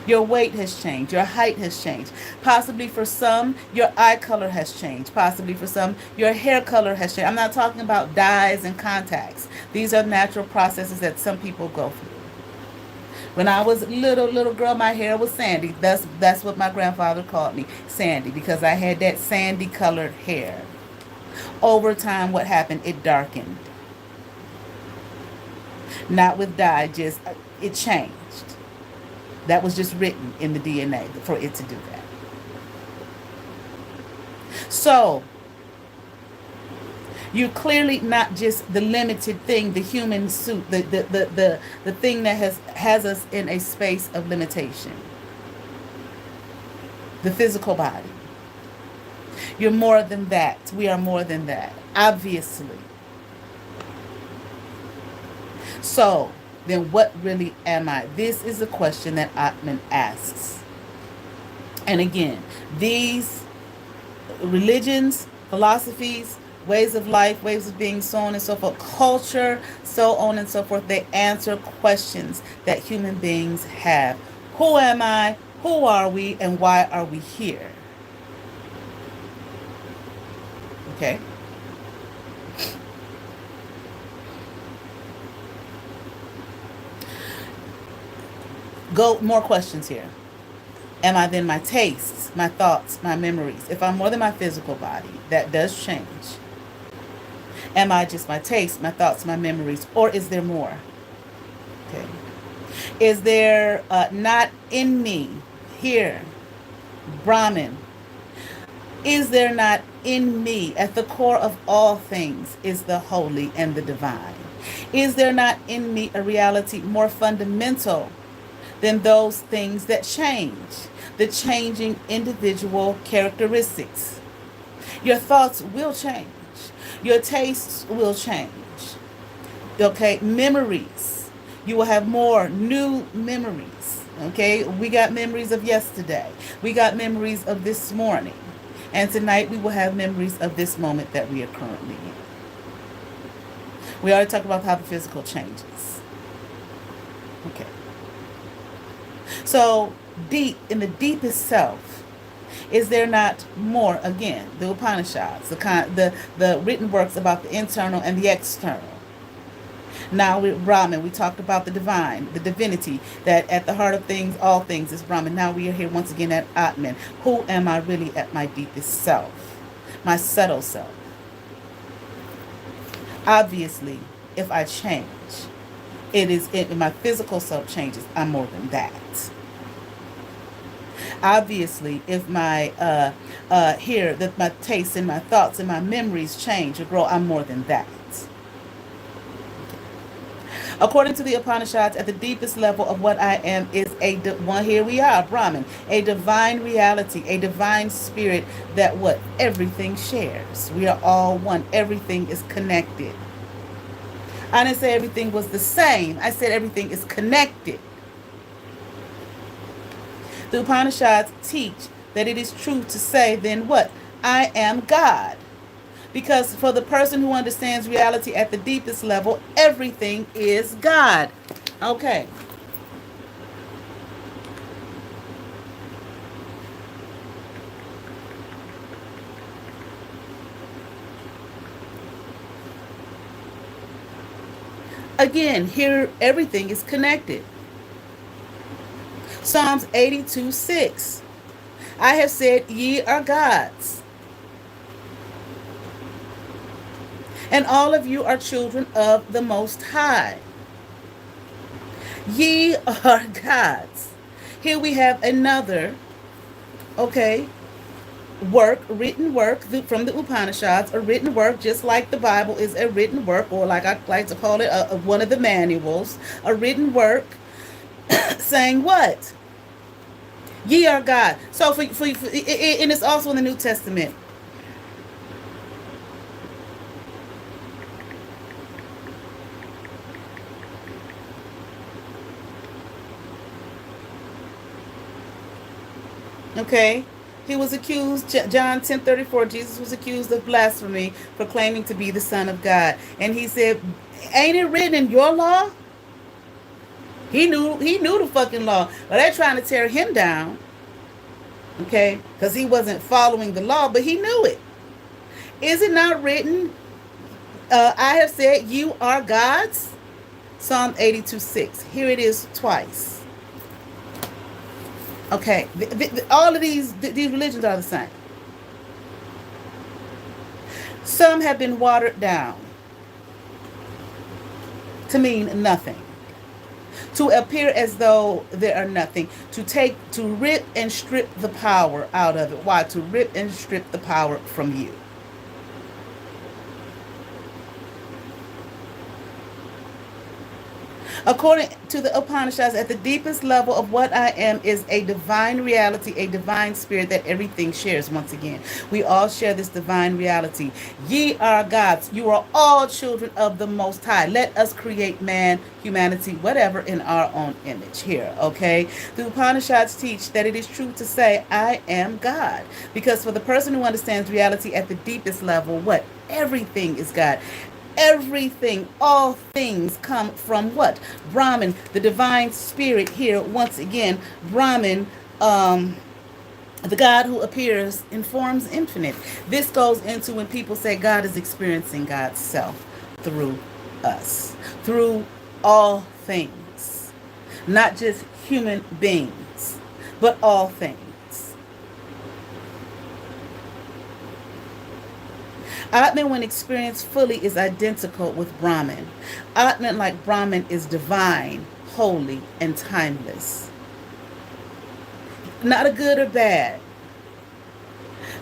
Your weight has changed. Your height has changed. Possibly for some, your eye color has changed. Possibly for some, your hair color has changed. I'm not talking about dyes and contacts. These are natural processes that some people go through. When I was a little girl, my hair was sandy. That's what my grandfather called me, Sandy, because I had that sandy colored hair. Over time, what happened? It darkened. Not with dye, just it changed. That was just written in the DNA for it to do that. So, You're clearly not just the limited thing, the human suit, the thing that has us in a space of limitation, the physical body. You're more than that. We are more than that, obviously. So, then what really am I? This is a question that Atman asks. And again, these religions, philosophies, ways of life, ways of being, so on and so forth, culture, so on and so forth, they answer questions that human beings have. Who am I? Who are we? And why are we here? Okay. Go more questions here. Am I then my tastes, my thoughts, my memories? If I'm more than my physical body, that does change. Am I just my taste, my thoughts, my memories, or is there more? Okay. Is there not in me here, Brahman? Is there not in me, at the core of all things, is the holy and the divine? Is there not in me a reality more fundamental than those things that change, the changing individual characteristics? Your thoughts will change. Your tastes will change. Okay, memories. You will have more new memories. Okay, we got memories of yesterday. We got memories of this morning. And tonight we will have memories of this moment that we are currently in. We already talked about how the physical changes. Okay. So, deep, in the deepest self, is there not more? Again, the Upanishads, the written works about the internal and the external. Now with Brahman, we talked about the divine, the divinity, that at the heart of things, all things is Brahman. Now we are here once again at Atman. Who am I really at my deepest self? My subtle self. Obviously, if I change, if my physical self changes, I'm more than that. Obviously, if my that my tastes and my thoughts and my memories change or grow, I'm more than that. According to the Upanishads, at the deepest level of what I am is one. Here we are, Brahman, a divine reality, a divine spirit that what everything shares. We are all one. Everything is connected. I didn't say everything was the same. I said everything is connected. The Upanishads teach that it is true to say, then what? I am God. Because for the person who understands reality at the deepest level, everything is God. Okay. Again, here everything is connected. Psalms 82:6. I have said, ye are gods, and all of you are children of the Most High. Ye are gods. Here we have another, okay, written work from the Upanishads, a written work just like the Bible is a written work, or like I like to call it, one of the manuals, a written work saying what? Ye are God. So and it's also in the New Testament. Okay? He was accused, John 10:34, Jesus was accused of blasphemy for claiming to be the Son of God. And he said, ain't it written in your law? He knew the fucking law. But they're trying to tear him down. Okay? Because he wasn't following the law, but he knew it. Is it not written, I have said you are gods? Psalm 82:6. Here it is twice. Okay, all of these religions are the same. Some have been watered down to mean nothing, to appear as though there are nothing, to rip and strip the power out of it. Why? To rip and strip the power from you. According to the Upanishads, at the deepest level of what I am is a divine reality, a divine spirit that everything shares. Once again, we all share this divine reality. Ye are gods. You are all children of the Most High. Let us create man, humanity, whatever, in our own image here, okay? The Upanishads teach that it is true to say, I am God. Because for the person who understands reality at the deepest level, what? Everything is God. Everything, all things come from what? Brahman, the divine spirit here, once again, Brahman, the God who appears in forms infinite. This goes into when people say God is experiencing God's self through us, through all things, not just human beings, but all things. Atman, when experienced fully, is identical with Brahman. Atman, like Brahman, is divine, holy, and timeless. Not a good or bad.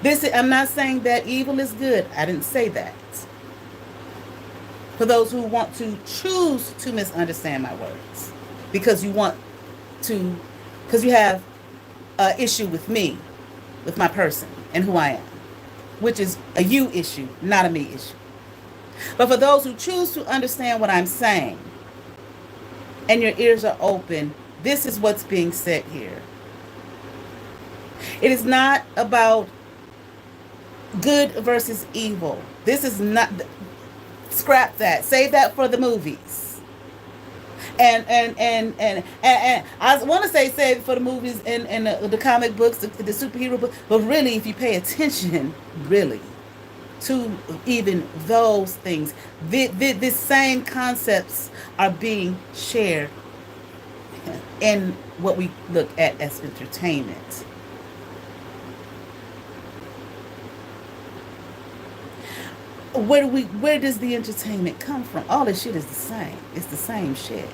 I'm not saying that evil is good. I didn't say that. For those who want to choose to misunderstand my words, because you want to, because you have an issue with me, with my person, and who I am, which is a you issue, not a me issue. But for those who choose to understand what I'm saying, and your ears are open, this is what's being said here. It is not about good versus evil. This is not, scrap that. Save that for the movies. And I want to say save it for the movies and the comic books, the superhero book, but really, if you pay attention, really, to even those things, the same concepts are being shared in what we look at as entertainment. Where does the entertainment come from? All this shit is the same. It's the same shit.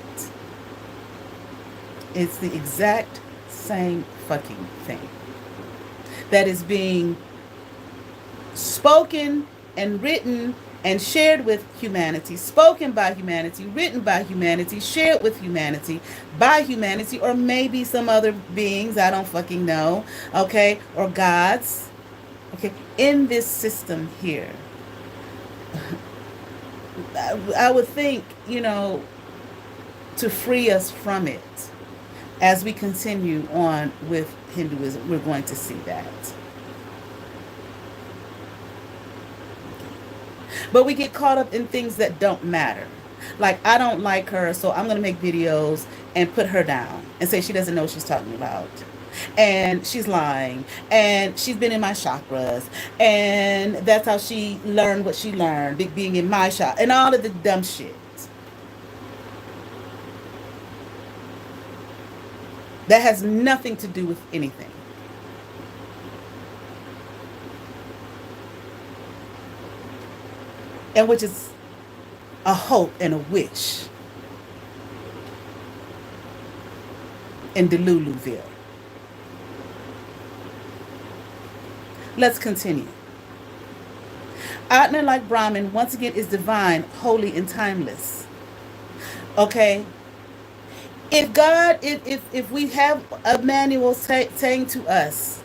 It's the exact same fucking thing that is being spoken and written and shared with humanity, spoken by humanity, written by humanity, shared with humanity, by humanity, or maybe some other beings, I don't fucking know, okay, or gods, okay, in this system here. I would think, to free us from it as we continue on with Hinduism, we're going to see that. But we get caught up in things that don't matter. Like, I don't like her, so I'm going to make videos and put her down and say she doesn't know what she's talking about. And she's lying. And she's been in my chakras. And that's how she learned what she learned, being in my chakra. And all of the dumb shit. That has nothing to do with anything. And which is a hope and a wish in Deluluville. Let's continue. Atman, like Brahman, once again is divine, holy, and timeless. Okay? If we have a manual saying to us,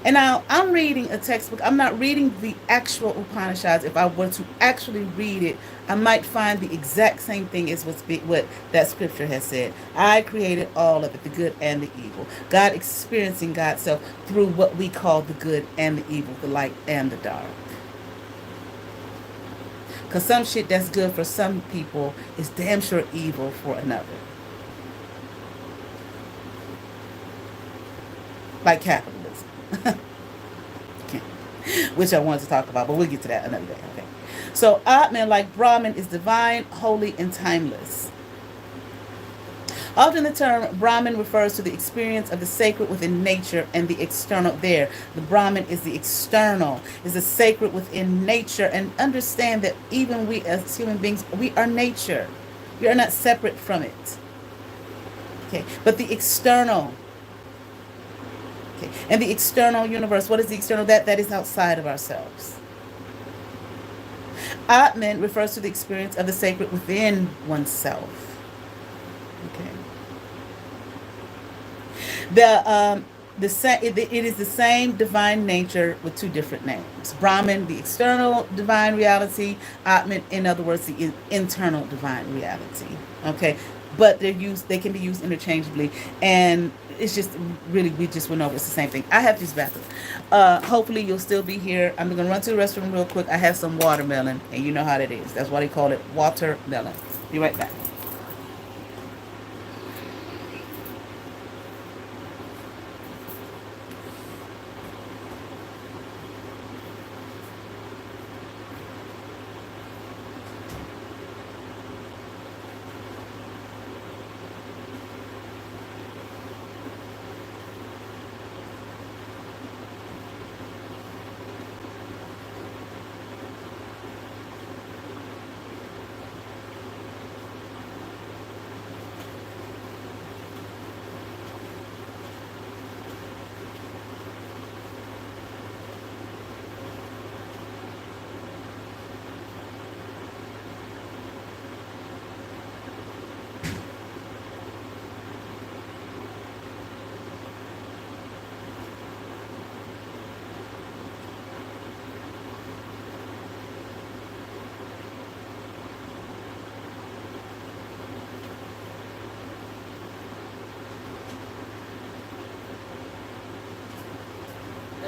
and now I'm reading a textbook, I'm not reading the actual Upanishads. If I were to actually read it, I might find the exact same thing as what that scripture has said. I created all of it, the good and the evil. God experiencing God's self through what we call the good and the evil, the light and the dark. Because some shit that's good for some people is damn sure evil for another. Like capitalism. Which I wanted to talk about, but we'll get to that another day. Okay. So Atman, like Brahman, is divine, holy, and timeless. Often the term Brahman refers to the experience of the sacred within nature and the external there. The Brahman is the external, is the sacred within nature. And understand that even we as human beings, we are nature. We are not separate from it. Okay. But the external. Okay. And the external universe, what is the external? That is outside of ourselves. Atman refers to the experience of the sacred within oneself. Okay. The it is the same divine nature with two different names. Brahman, the external divine reality. Atman, in other words, the internal divine reality. Okay, but they can be used interchangeably, and it's just really we just went over it's the same thing. I have this bathroom. Hopefully you'll still be here. I'm gonna run to the restroom real quick. I have some watermelon, and you know how that is. That's why they call it watermelon. Be right back.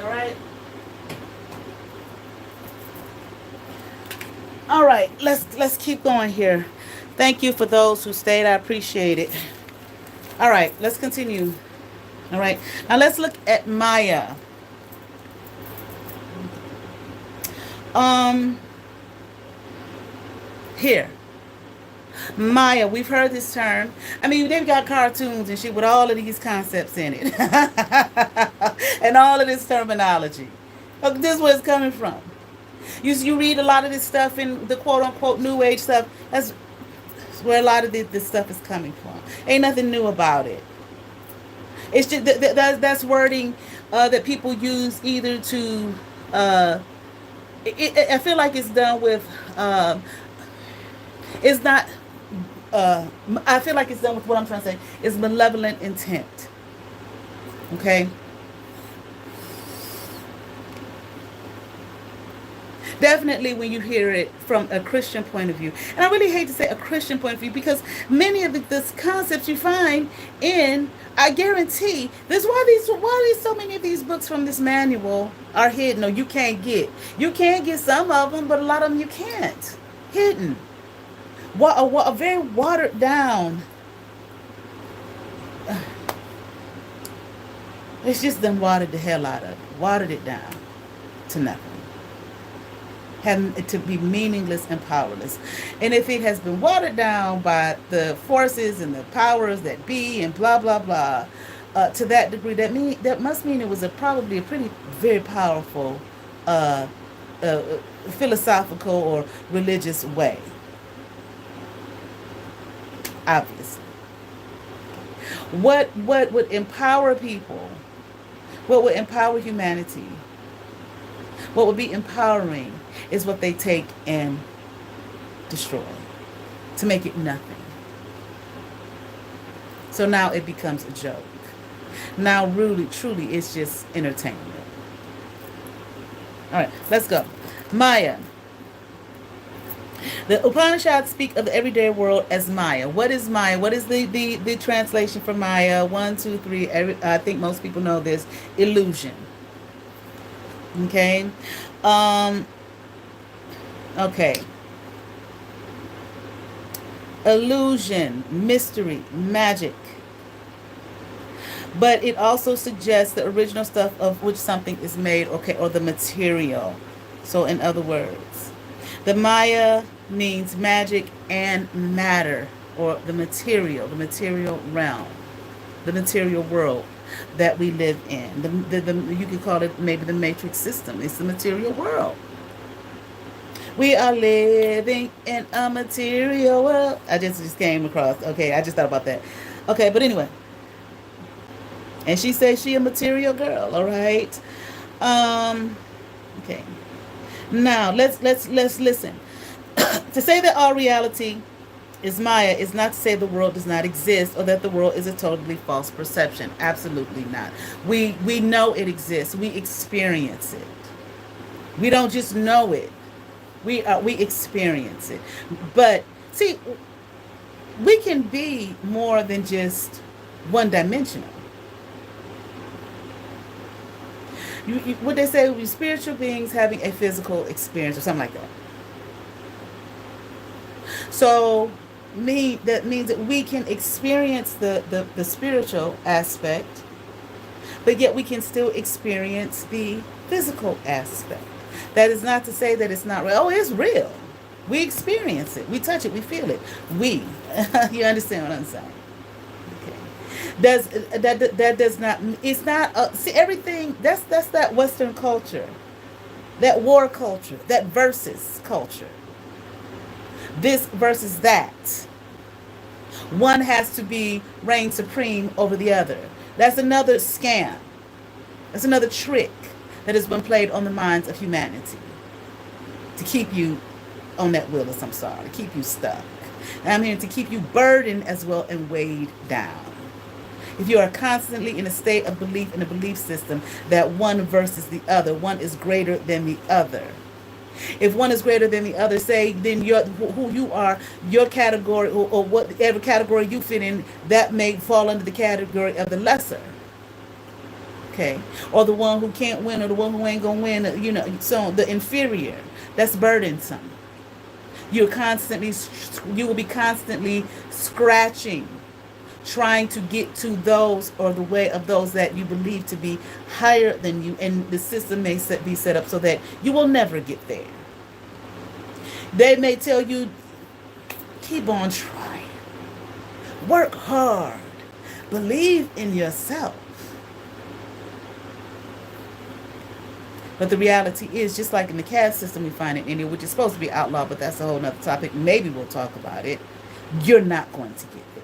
All right. All right, let's keep going here. Thank you for those who stayed. I appreciate it. All right, let's continue. All right, now let's look at Maya. Um, here, Maya. We've heard this term. I mean, they've got cartoons and shit with all of these concepts in it, and all of this terminology. Look, this is where it's coming from. You read a lot of this stuff in the quote unquote new age stuff. That's where a lot of this stuff is coming from. Ain't nothing new about it. It's just that's wording that people use either to. I feel like it's done with. It's not. I feel like it's done with what I'm trying to say. It's malevolent intent. Okay. Definitely when you hear it from a Christian point of view. And I really hate to say a Christian point of view because many of the concepts you find in, I guarantee, this why these so many of these books from this manual are hidden or you can't get. You can get some of them, but a lot of them you can't. Hidden. A very watered down. It's just them watered the hell out of it. Watered it down to nothing. Having it to be meaningless and powerless. And if it has been watered down by the forces and the powers that be and blah blah blah, to that degree, that must mean it was probably a pretty very powerful uh, uh, philosophical or religious way. Obviously, what would empower people? What would empower humanity? What would be empowering is what they take and destroy to make it nothing. So now it becomes a joke. Now, really, truly, it's just entertainment. All right, let's go. Maya. The Upanishads speak of the everyday world as Maya. What is Maya? What is the translation for Maya? One, two, three. I think most people know this. Illusion. Okay. Um, okay. Illusion, mystery, magic. But it also suggests the original stuff of which something is made, okay, or the material. So, in other words, the Maya means magic and matter, or the material realm, the material world that we live in. You could call it maybe the matrix system. It's the material world. We are living in a material world. I just came across. Okay, I just thought about that. Okay, but anyway, and she says she a material girl. All right. Okay. Now let's listen. To say that all reality Is Maya is not to say the world does not exist or that the world is a totally false perception. Absolutely not. We know it exists. We experience it. We don't just know it. We experience it. But see, we can be more than just one dimensional. What they say, we spiritual beings having a physical experience or something like that. So that means that we can experience the spiritual aspect, but yet we can still experience the physical aspect. That is not to say that it's not real. Oh, it's real. We experience it. We touch it. We feel it. We. You understand what I'm saying? Okay. Does that does not? It's not. See, everything. That's that Western culture, that war culture, that versus culture. This versus that. One has to be reign supreme over the other. That's another scam. That's another trick that has been played on the minds of humanity to keep you on that wheel of samsara, to keep you stuck. And I'm here to keep you burdened as well and weighed down. If you are constantly in a state of belief in a belief system that one versus the other, one is greater than the other. If one is greater than the other, say, then who you are, your category, or whatever category you fit in, that may fall under the category of the lesser. Okay, or the one who can't win, or the one who ain't gonna win. So the inferior. That's burdensome. You will be constantly scratching, trying to get to those or the way of those that you believe to be higher than you, and the system may be set up so that you will never get there. They may tell you, keep on trying, work hard, believe in yourself. But the reality is, just like in the caste system we find in India, which is supposed to be outlawed, but that's a whole other topic. Maybe we'll talk about it. You're not going to get there.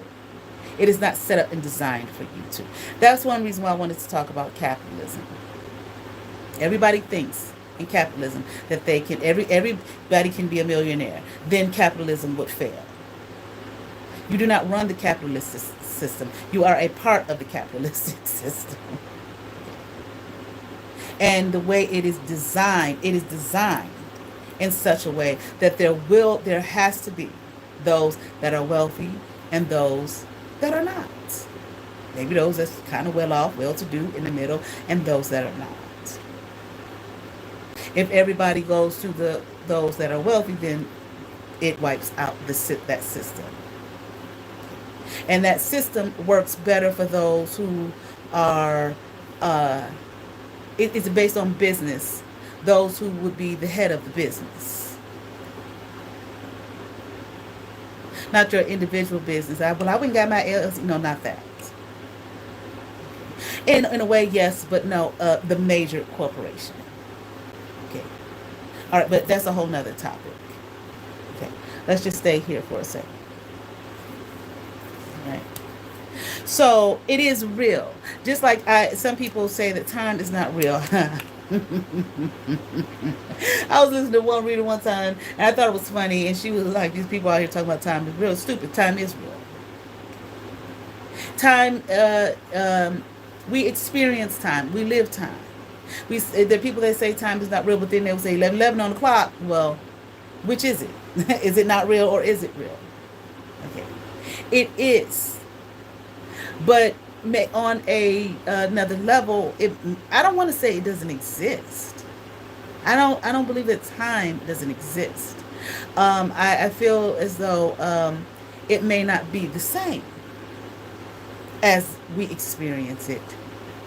It is not set up and designed for you to. That's one reason why I wanted to talk about capitalism. Everybody thinks in capitalism that everybody can be a millionaire. Then capitalism would fail. You do not run the capitalist system. You are a part of the capitalistic system. And the way it is designed in such a way that there has to be those that are wealthy and those that are not. Maybe those that's kind of well off, well to do in the middle, and those that are not. If everybody goes to those that are wealthy, then it wipes out that system. And that system works better for those who are it's based on business, those who would be the head of the business. Not your individual business. I wouldn't got my LLC. No, not that. In a way, yes, but no, the major corporation. Okay. All right, but that's a whole nother topic. Okay. Let's just stay here for a second. All right. So it is real. Just like some people say that time is not real. I was listening to one reader one time, and I thought it was funny, and she was like, these people out here talking about time is real stupid. Time is real. Time, we experience time. We live time. The people that say time is not real, but then they will say 11 on the clock. Well, which is it? Is it not real or is it real? Okay. It is. But on another level, I don't want to say it doesn't exist. I don't believe that time doesn't exist. I feel as though it may not be the same as we experience it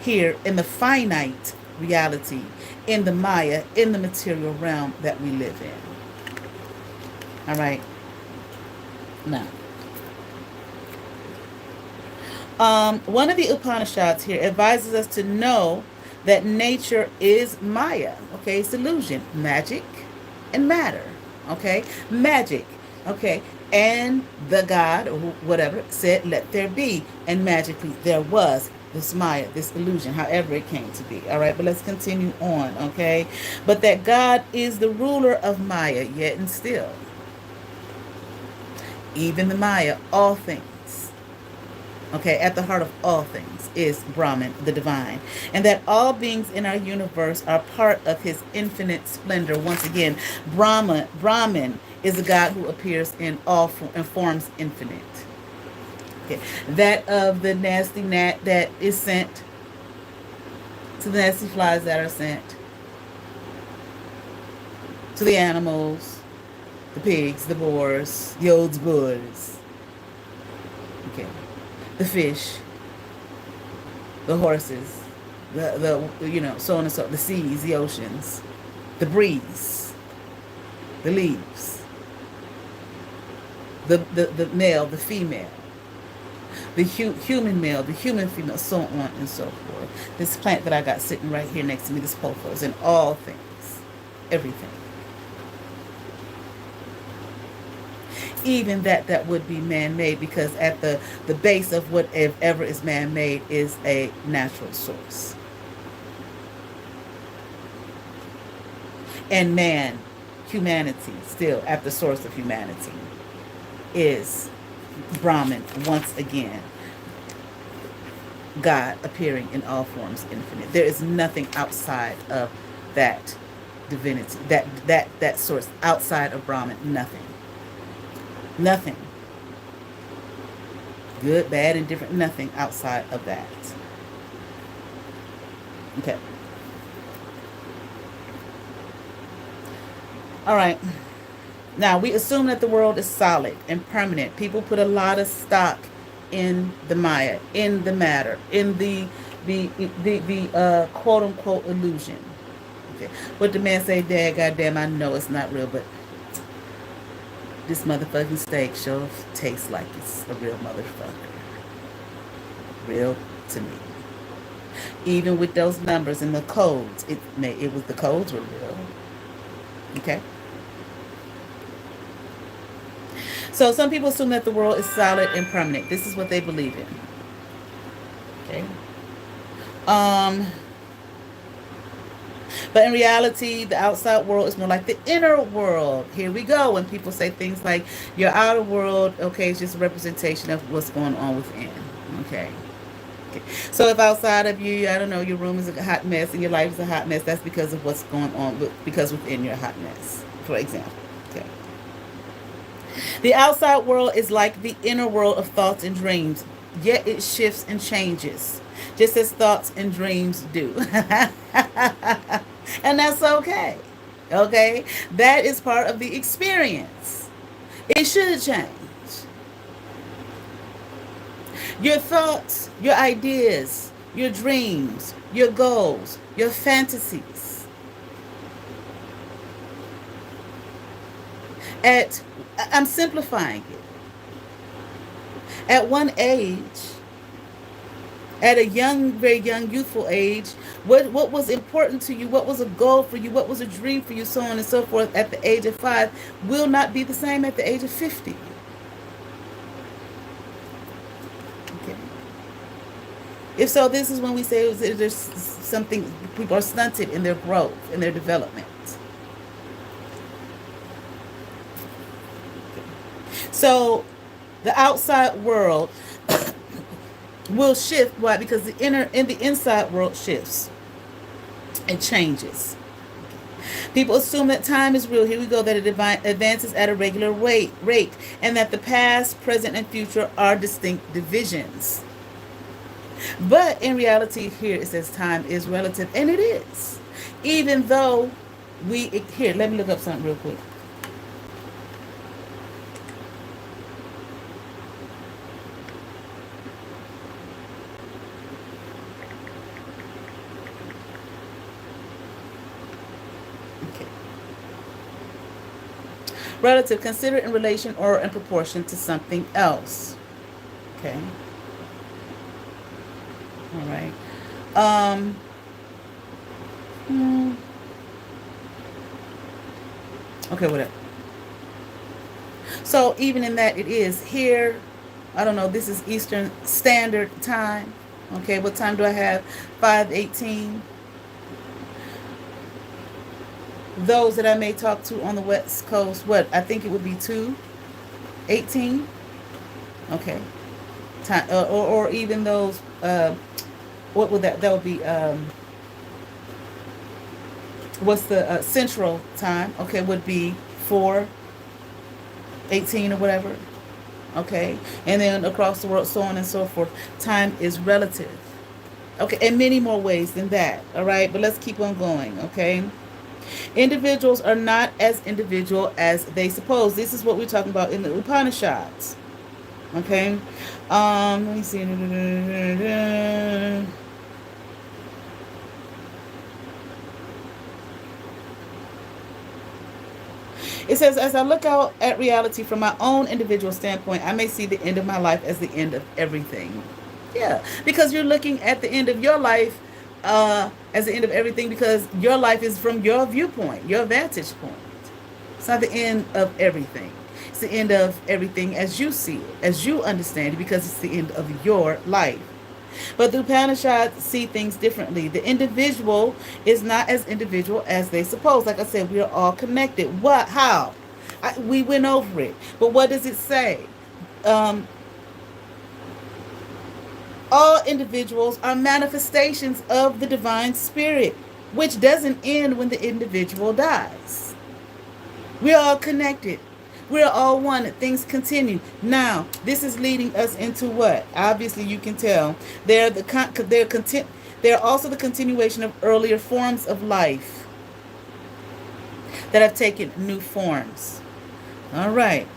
here in the finite reality, in the Maya, in the material realm that we live in. All right. Now, one of the Upanishads here advises us to know that nature is Maya. Okay, it's illusion, magic, and matter. Okay, magic. Okay, and the God or whatever said, "Let there be," and magically there was this Maya, this illusion, however it came to be. All right, but let's continue on. Okay, but that God is the ruler of Maya, yet and still. Even the Maya, all things. Okay, at the heart of all things is Brahman, the divine, and that all beings in our universe are part of his infinite splendor. Once again, Brahman is a God who appears in all forms infinite. Okay, that of the nasty gnat that is sent to the nasty flies that are sent to the animals, the pigs, the boars, the old boars. Okay, the fish, the horses, the so on and so, the seas, the oceans, the breeze, the leaves, the male, the female, the human male, the human female, so on and so forth. This plant that I got sitting right here next to me, this pothos, in all things, everything. Even that would be man-made, because at the base of whatever is man-made is a natural source. And man, humanity, still at the source of humanity, is Brahman, once again. God appearing in all forms infinite. There is nothing outside of that divinity, that source, outside of Brahman. Nothing. Nothing. Good, bad, and different. Nothing outside of that. Okay. All right. Now, we assume that the world is solid and permanent. People put a lot of stock in the Maya, in the matter, in the quote unquote illusion. Okay. What the man say, Dad, goddamn, I know it's not real, but this motherfucking steak sure tastes like it's a real motherfucker. Real to me. Even with those numbers and the codes, it was the codes were real. Okay. So some people assume that the world is solid and permanent. This is what they believe in. Okay. But in reality, the outside world is more like the inner world. Here we go. When people say things like your outer world, okay, it's just a representation of what's going on within. Okay. Okay. So if outside of you, I don't know, your room is a hot mess and your life is a hot mess, that's because of what's going on, because within you're a hot mess, for example. Okay. The outside world is like the inner world of thoughts and dreams, yet it shifts and changes, just as thoughts and dreams do. And that's okay. Okay? That is part of the experience. It should change. Your thoughts, your ideas, your dreams, your goals, your fantasies. I'm simplifying it. At one age, at a young, very young, youthful age, what was important to you, what was a goal for you, what was a dream for you, so on and so forth, at the age of 5, will not be the same at the age of 50. Okay. If so, this is when we say there's something, people are stunted in their growth, in their development. So the outside world will shift. Why? Because the inside world shifts. It changes. People assume that time is real. Here we go. That it advances at a regular rate, and that the past, present, and future are distinct divisions. But in reality, here it says time is relative, and it is. Even though here, let me look up something real quick. Relative, consider in relation or in proportion to something else. Okay. All right. Okay, whatever. So even in that, it is here. I don't know. This is Eastern Standard Time. Okay, what time do I have? 5:18. Those that I may talk to on the West Coast, what? I think it would be 2. 18. Okay. Time, or even those, what would that would be, what's the central time? Okay, would be 4:18 or whatever. Okay, and then across the world, so on and so forth. Time is relative. Okay, in many more ways than that. All right, but let's keep on going. Okay, individuals are not as individual as they suppose. This is what we're talking about in the Upanishads. Okay, let me see. It says, as I look out at reality from my own individual standpoint, I may see the end of my life as the end of everything. Yeah, because you're looking at the end of your life as the end of everything because your life is from your viewpoint, your vantage point. It's not the end of everything. It's the end of everything as you see it, as you understand it, because it's the end of your life. But the Upanishads see things differently. The individual is not as individual as they suppose. Like I said, we are all connected. What? How? We went over it. But what does it say? Um, all individuals are manifestations of the divine spirit, which doesn't end when the individual dies. We're all connected. We're all one. Things continue. Now, this is leading us into what? Obviously, you can tell they're also the continuation of earlier forms of life that have taken new forms. All right,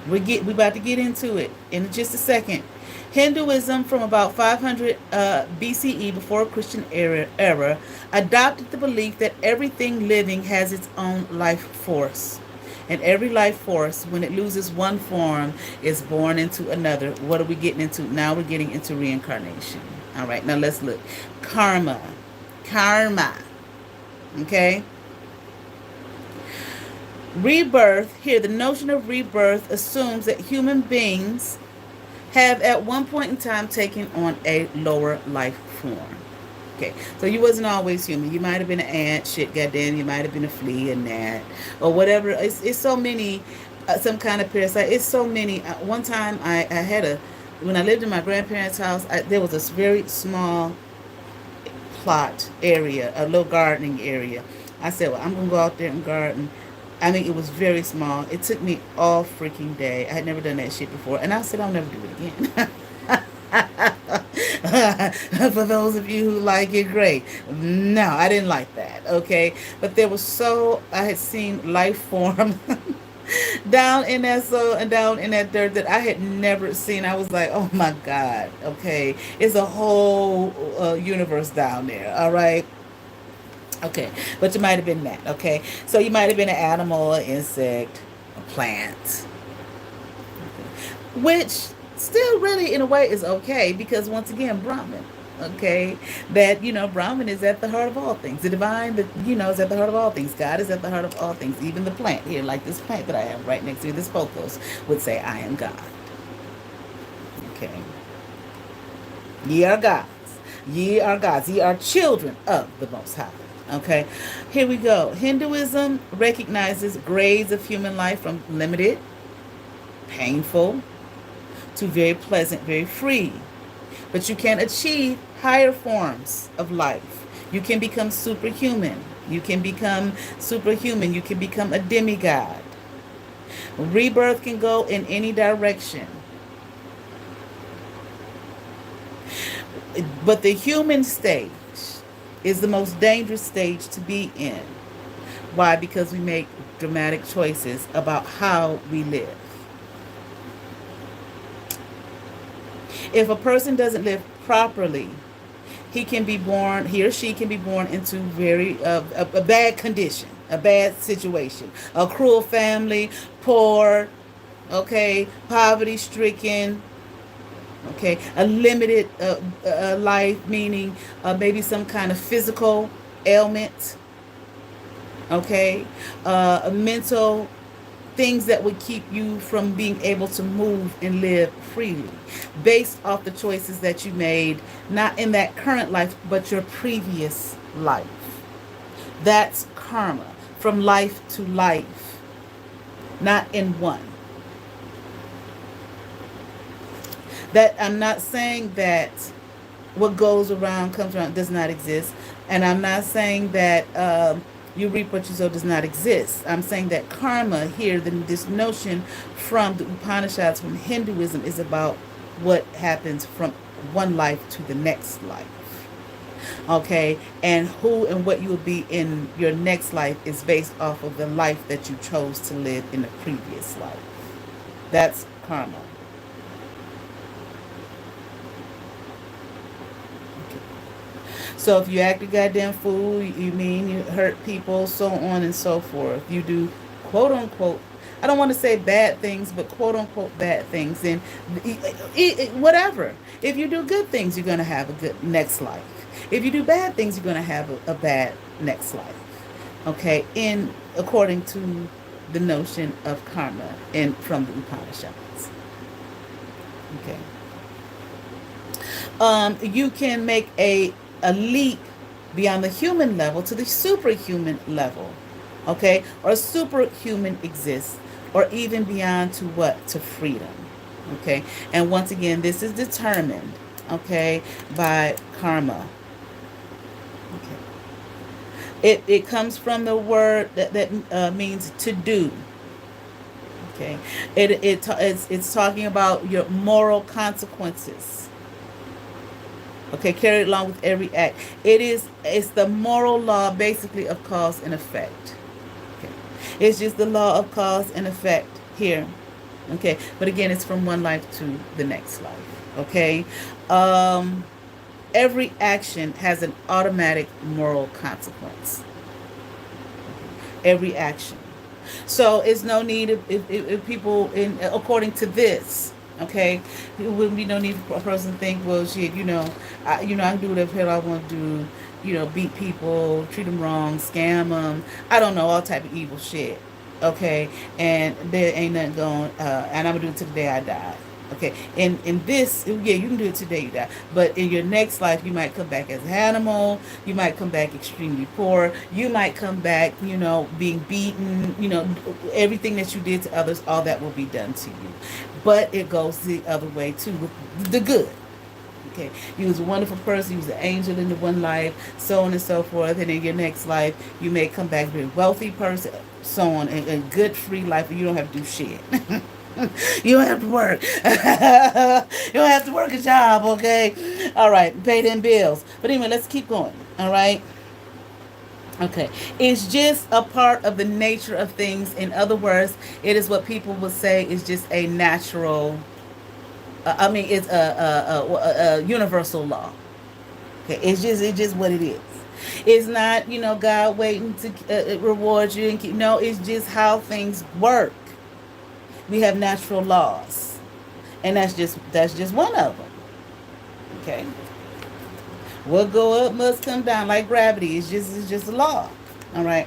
we about to get into it in just a second. Hinduism from about 500 BCE, before Christian era, adopted the belief that everything living has its own life force. And every life force, when it loses one form, is born into another. What are we getting into? Now we're getting into reincarnation. All right, now let's look. Karma. Karma. Okay? Rebirth. Here, the notion of rebirth assumes that human beings have at one point in time taken on a lower life form. Okay, so you wasn't always human. You might have been an ant, shit, goddamn. You might have been a flea, a gnat, or whatever. It's so many, some kind of parasite. It's so many. One time I had when I lived in my grandparents' house, there was this very small plot area, a little gardening area. I said, well, I'm going to go out there and garden. I mean, it was very small. It took me all freaking day. I had never done that shit before. And I said, I'll never do it again. For those of you who like it, great. No, I didn't like that. Okay, but there was I had seen life form down in that soil and down in that dirt that I had never seen. I was like, oh my God. Okay, it's a whole universe down there. All right. Okay, but you might have been that. Okay, so you might have been an animal, an insect, a plant, which still really in a way is okay because once again Brahman, okay, that Brahman is at the heart of all things. The divine, that is at the heart of all things. God is at the heart of all things. Even the plant here, like this plant that I have right next to me, this pothos, would say, I am God. Okay, ye are gods. Ye are gods. Ye are children of the Most High. Okay, here we go. Hinduism recognizes grades of human life from limited, painful, to very pleasant, very free. But you can achieve higher forms of life. You can become superhuman. You can become superhuman. You can become a demigod. Rebirth can go in any direction. But the human stage is the most dangerous stage to be in. Why? Because we make dramatic choices about how we live. If a person doesn't live properly, he or she can be born into a bad condition, a bad situation, a cruel family, poor, okay, poverty stricken, okay, a limited life, meaning maybe some kind of physical ailment, okay, mental things that would keep you from being able to move and live freely based off the choices that you made, not in that current life, but your previous life. That's karma, from life to life, not in one. That I'm not saying that what goes around comes around does not exist, and I'm not saying that you reap what you sow does not exist. I'm saying that karma here, this notion from the Upanishads, from Hinduism, is about what happens from one life to the next life. Okay, and who and what you will be in your next life is based off of the life that you chose to live in the previous life. That's karma. So if you act a goddamn fool, you mean you hurt people, so on and so forth. You do quote unquote, I don't want to say bad things, but quote unquote bad things. And whatever. If you do good things, you're going to have a good next life. If you do bad things, you're going to have a bad next life. Okay, in according to the notion of karma and from the Upanishads. Okay. You can make a leap beyond the human level to the superhuman level. Okay? Or superhuman exists. Or even beyond to what? To freedom. Okay? And once again, this is determined, okay, by karma. Okay. It comes from the word that means to do. Okay? It's talking about your moral consequences. Okay, carried along with every act. It's the moral law basically of cause and effect. Okay. It's just the law of cause and effect here. Okay. But again, it's from one life to the next life. Okay. Every action has an automatic moral consequence. Every action. So it's no need if people in according to this, okay, it wouldn't be no need for a person to think, well, shit, I can do whatever hell I want to do, beat people, treat them wrong, scam them, I don't know, all type of evil shit, okay, and there ain't nothing going, and I'm gonna do it till the day I die. Okay, in this, yeah, you can do it today, you die. But in your next life, you might come back as an animal. You might come back extremely poor. You might come back, being beaten. Everything that you did to others, all that will be done to you. But it goes the other way too, with the good. Okay, you was a wonderful person. You was an angel in the one life, so on and so forth. And in your next life, you may come back to be a wealthy person, so on, and a good free life, and you don't have to do shit. You don't have to work. You don't have to work a job, okay? All right, pay them bills. But anyway, let's keep going, all right? Okay, it's just a part of the nature of things. In other words, it is what people would say is just a natural, it's a universal law. Okay, it's just what it is. It's not, God waiting to reward you and keep. No, it's just how things work. We have natural laws, and that's just one of them. Okay, what go up must come down, like gravity. It's just a law. All right,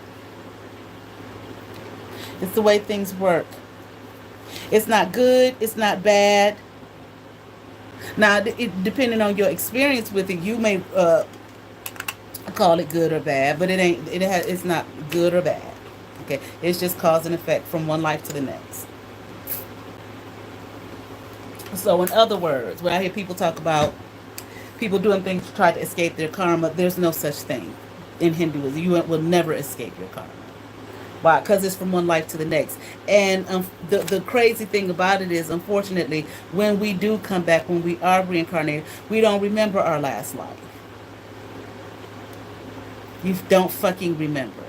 it's the way things work. It's not good. It's not bad. Now, depending on your experience with it, you may call it good or bad, but it ain't. It's not good or bad. Okay, it's just cause and effect from one life to the next. So, in other words, when I hear people talk about people doing things to try to escape their karma, there's no such thing in Hinduism. You will never escape your karma. Why? Because it's from one life to the next. And the crazy thing about it is, unfortunately, when we do come back, when we are reincarnated, we don't remember our last life. You don't fucking remember.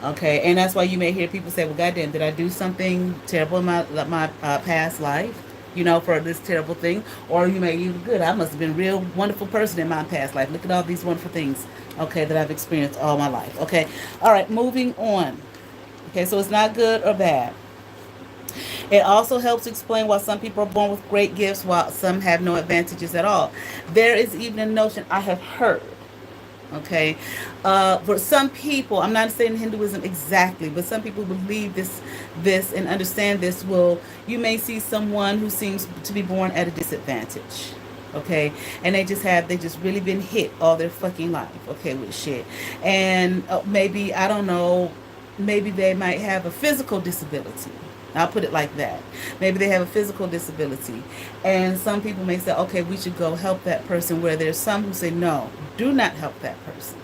Okay, and that's why you may hear people say, well, goddamn, did I do something terrible in my past life? For this terrible thing. Or you may even, good, I must have been a real wonderful person in my past life. Look at all these wonderful things, okay, that I've experienced all my life. Okay, all right, moving on. Okay, so it's not good or bad. It also helps explain why some people are born with great gifts while some have no advantages at all. There is even a notion I have heard, okay, for some people, I'm not saying Hinduism exactly, but some people believe this and understand this. You may see someone who seems to be born at a disadvantage, okay, and they just really been hit all their fucking life, okay, with shit, and maybe, I don't know, maybe they might have a physical disability, I'll put it like that. Maybe they have a physical disability. And some people may say, okay, we should go help that person, where there's some who say, no, do not help that person.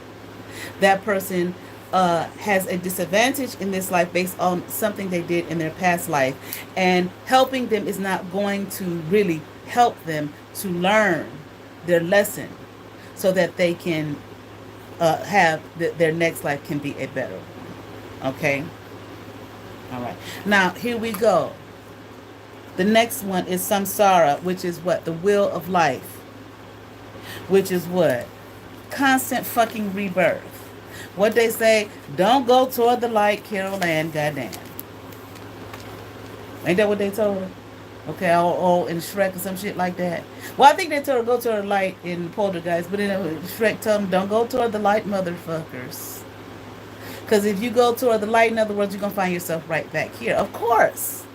That person has a disadvantage in this life based on something they did in their past life. And helping them is not going to really help them to learn their lesson so that they can have their next life can be a better one. Okay? All right. Now, here we go. The next one is samsara, which is what? The wheel of life. Which is what? Constant fucking rebirth. What they say, don't go toward the light, Carol Ann, goddamn. Ain't that what they told her? Okay, in Shrek or some shit like that. Well, I think they told her go toward the light in Poltergeist, but then Shrek told them, don't go toward the light, motherfuckers. Because if you go toward the light, in other words, you're going to find yourself right back here. Of course.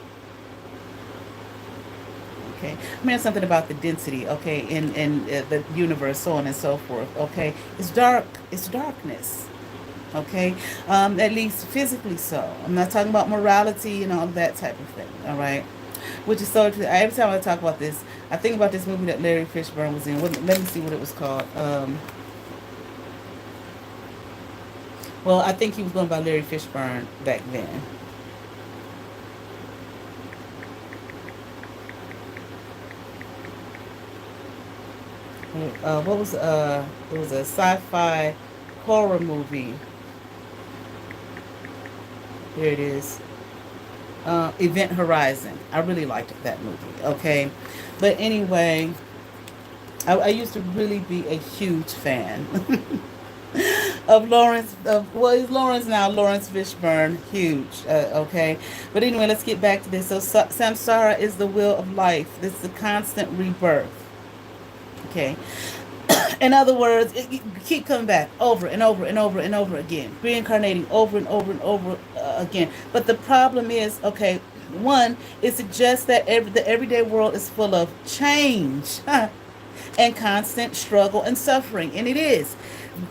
Okay. I mean, something about the density, okay, in the universe, so on and so forth, okay. It's dark. It's darkness. Okay, at least physically so. I'm not talking about morality and all that type of thing. All right, which is so. Every time I talk about this, I think about this movie that Larry Fishburne was in. Let me see what it was called. Well, I think he was going by Larry Fishburne back then. What was it was a sci-fi horror movie. Here it is. Event Horizon. I really liked that movie. Okay, but anyway, I used to really be a huge fan of Lawrence. Well, he's Lawrence now. Lawrence Fishburne, huge. Okay, but anyway, let's get back to this. So samsara is the wheel of life. It's the constant rebirth. Okay. In other words, you keep coming back over and over and over and over again, reincarnating over and over and over again. But the problem is, okay, one, it suggests that the everyday world is full of change and constant struggle and suffering, and it is.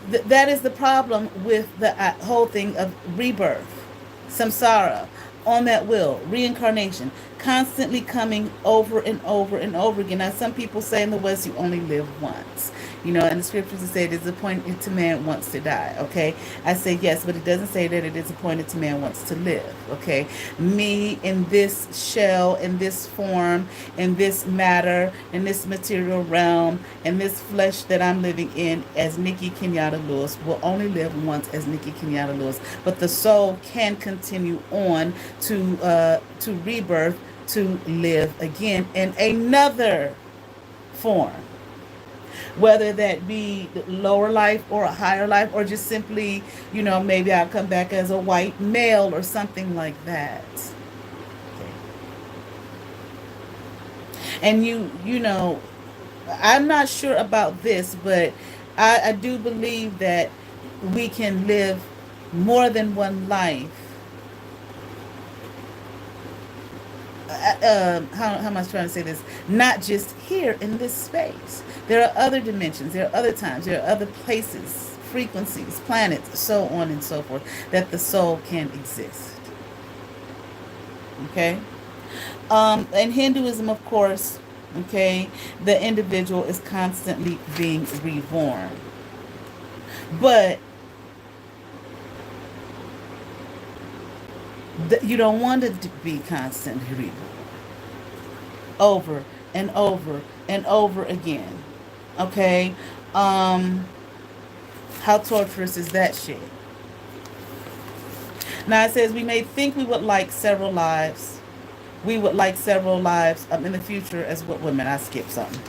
That is the problem with the whole thing of rebirth, samsara, on that wheel, reincarnation, constantly coming over and over and over again. Now, some people say in the West you only live once. You know, and the scriptures say it is appointed to man once to die. Okay, I say yes, but it doesn't say that it is appointed to man once to live. Okay, me in this shell, in this form, in this matter, in this material realm, in this flesh that I'm living in as Nikki Kenyatta Lewis will only live once as Nikki Kenyatta Lewis, but the soul can continue on to rebirth, to live again in another form, whether that be the lower life or a higher life, or just simply, you know, maybe I'll come back as a white male or something like that. Okay. And you know, I'm not sure about this, but I do believe that we can live more than one life. How am I trying to say this? Not just here in this space. There are other dimensions, there are other times, there are other places, frequencies, planets, so on and so forth, that the soul can exist. Okay? In Hinduism, of course, okay, the individual is constantly being reborn. But you don't want it to be constantly reborn. Over and over and over again. Okay? How torturous is that shit? Now it says we may think we would like several lives. We would like several lives in the future as what women. I skipped something.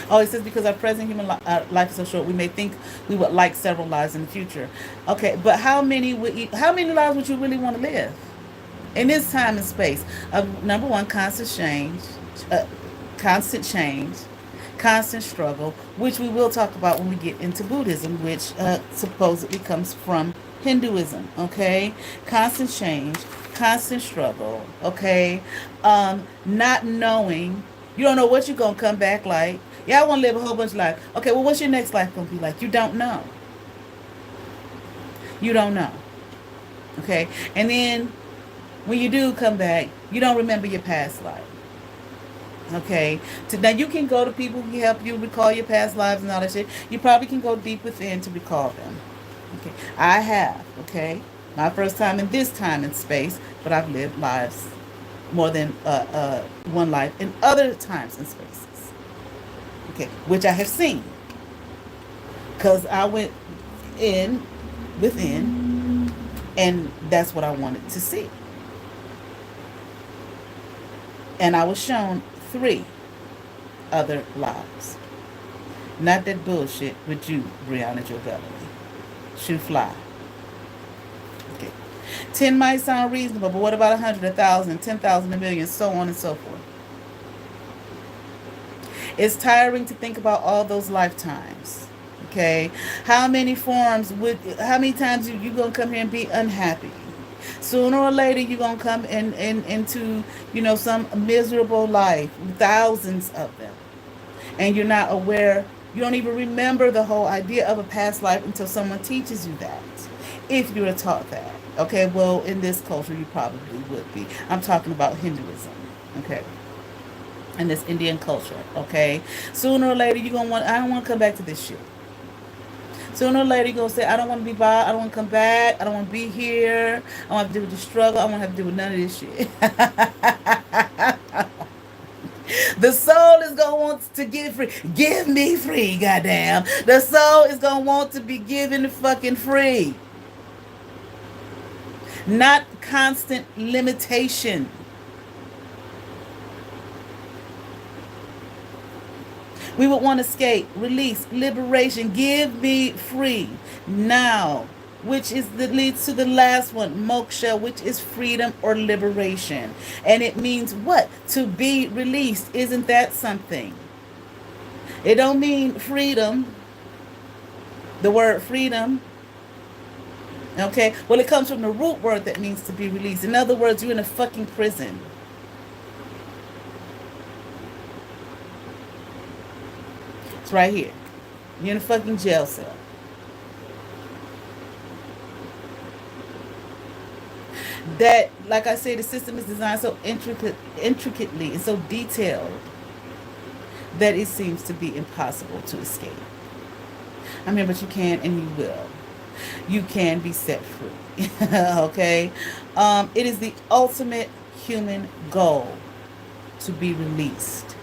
Oh, it says because our present human life is so short, we may think we would like several lives in the future. Okay, but how many lives would you really want to live in this time and space? Number one, uh, constant change, constant struggle, which we will talk about when we get into Buddhism, which supposedly comes from Hinduism. Okay, constant change, constant struggle. Okay, not knowing. You don't know what you're gonna come back like. Yeah, I want to live a whole bunch of life. Okay, well, what's your next life going to be like? You don't know. You don't know. Okay? And then when you do come back, you don't remember your past life. Okay? So now you can go to people who help you recall your past lives and all that shit. You probably can go deep within to recall them. Okay? I have. Okay? My first time in this time and space, but I've lived lives more than one life in other times and spaces. Okay? Which I have seen. Because I went in, within, and that's what I wanted to see. And I was shown 3 other lives. Not that bullshit with you, Brianna Joe Bellamy. Shoot fly. Okay. 10 might sound reasonable, but what about 100, 1,000, 10,000, a million, so on and so forth? It's tiring to think about all those lifetimes. Okay? How many how many times you gonna come here and be unhappy? Sooner or later, you're going to come into, some miserable life, thousands of them. And you're not aware, you don't even remember the whole idea of a past life until someone teaches you that. If you were taught that. Okay, well, in this culture, you probably would be. I'm talking about Hinduism. Okay. And this Indian culture. Okay. Sooner or later, you're going to I don't want to come back to this shit. Sooner or later, you're going to say, I don't want to be by, I don't want to come back, I don't want to be here, I don't want to do with the struggle, I don't want to have to do with none of this shit. The soul is going to want to get free. Give me free, goddamn. The soul is going to want to be given fucking free. Not constant limitation. We would want escape, release, liberation. Give me free now, which leads to the last one, moksha, which is freedom or liberation. And it means what? To be released. Isn't that something? It don't mean freedom. The word freedom. Okay? Well, it comes from the root word that means to be released. In other words, you're in a fucking prison. Right here. You're in a fucking jail cell. That, like I say, the system is designed so intricately and so detailed that it seems to be impossible to escape. I mean, but you can and you will. You can be set free. Okay? It is the ultimate human goal to be released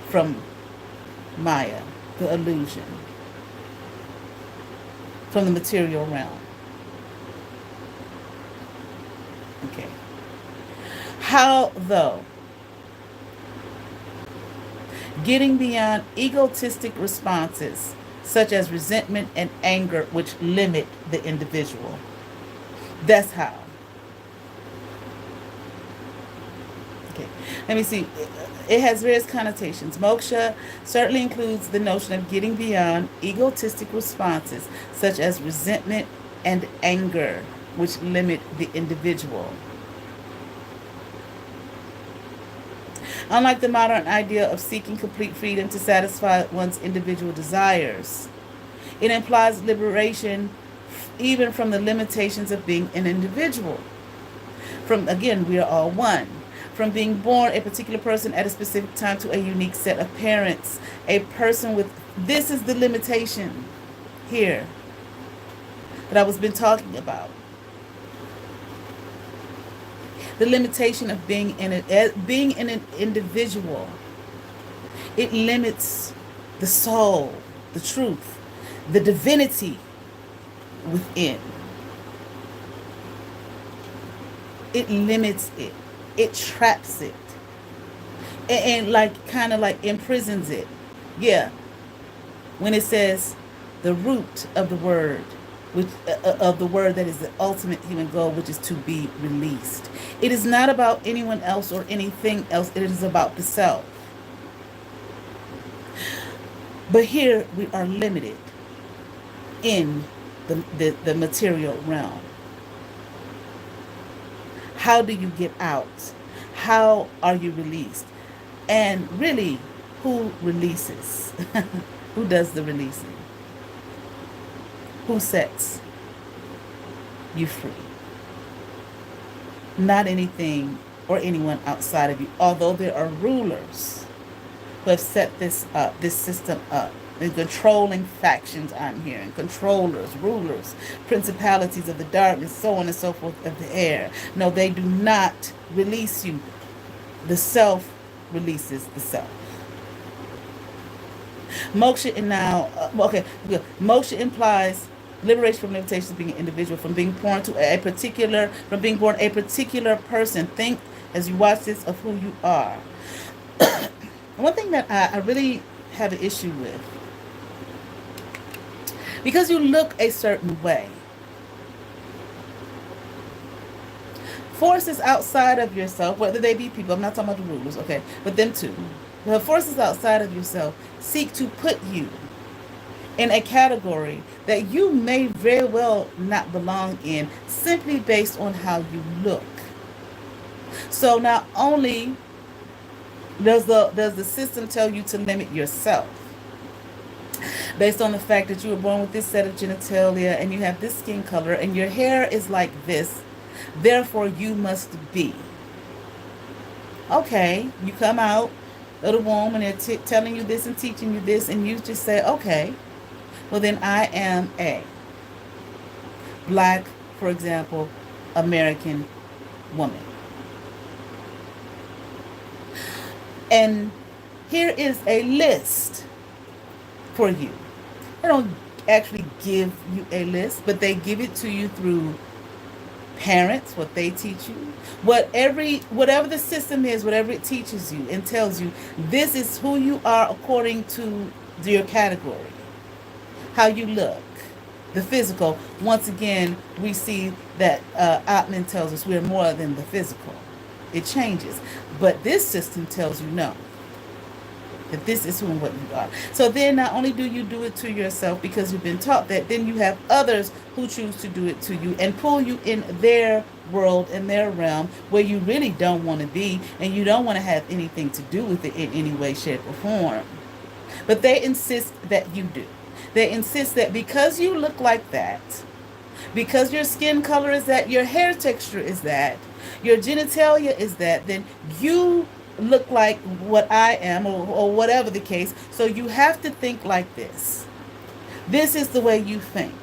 from Maya, the illusion, from the material realm. Okay. How, though? Getting beyond egotistic responses, such as resentment and anger, which limit the individual. That's how. Okay. Let me see. It has various connotations. Moksha certainly includes the notion of getting beyond egotistic responses, such as resentment and anger, which limit the individual. Unlike the modern idea of seeking complete freedom to satisfy one's individual desires, it implies liberation even from the limitations of being an individual. Again, we are all one. From being born a particular person at a specific time to a unique set of parents. A person with, this is the limitation here that I was been talking about. The limitation of being an individual. It limits the soul, the truth, the divinity within. It limits it. It traps it. And kind of like imprisons it. Yeah. When it says the root of the word, that is the ultimate human goal, which is to be released. It is not about anyone else or anything else. It is about the self. But here we are limited in the material realm. How do you get out? How are you released? And really, who releases? Who does the releasing? Who sets? you free. Not anything or anyone outside of you. Although there are rulers who have set this system up. The controlling factions I'm hearing, controllers, rulers, principalities of the darkness, so on and so forth of the air. No, they do not release you. The self releases the self. Moksha and now, okay, moksha implies liberation from limitations of being an individual, from being born a particular person. Think as you watch this of who you are. One thing that I really have an issue with, because you look a certain way, forces outside of yourself, whether they be people, I'm not talking about the rulers, okay, but them too. The forces outside of yourself seek to put you in a category that you may very well not belong in, simply based on how you look. So not only does the system tell you to limit yourself based on the fact that you were born with this set of genitalia and you have this skin color and your hair is like this, therefore you must be. Okay, you come out of the womb and they're telling you this and teaching you this, and you just say, okay, well then I am a black, for example, American woman. And here is a list for you. They don't actually give you a list, but they give it to you through parents, what they teach you, whatever the system is, whatever it teaches you and tells you, this is who you are according to your category, how you look, the physical. Once again, we see that Atman tells us we're more than the physical. It changes, but this system tells you no, that this is who and what you are. So then not only do you do it to yourself because you've been taught that, then you have others who choose to do it to you and pull you in their world, in their realm, where you really don't want to be and you don't want to have anything to do with it in any way, shape, or form. But they insist that you do. They insist that because you look like that, because your skin color is that, your hair texture is that, your genitalia is that, then you look like what I am, or whatever the case. So you have to think like this. This is the way you think.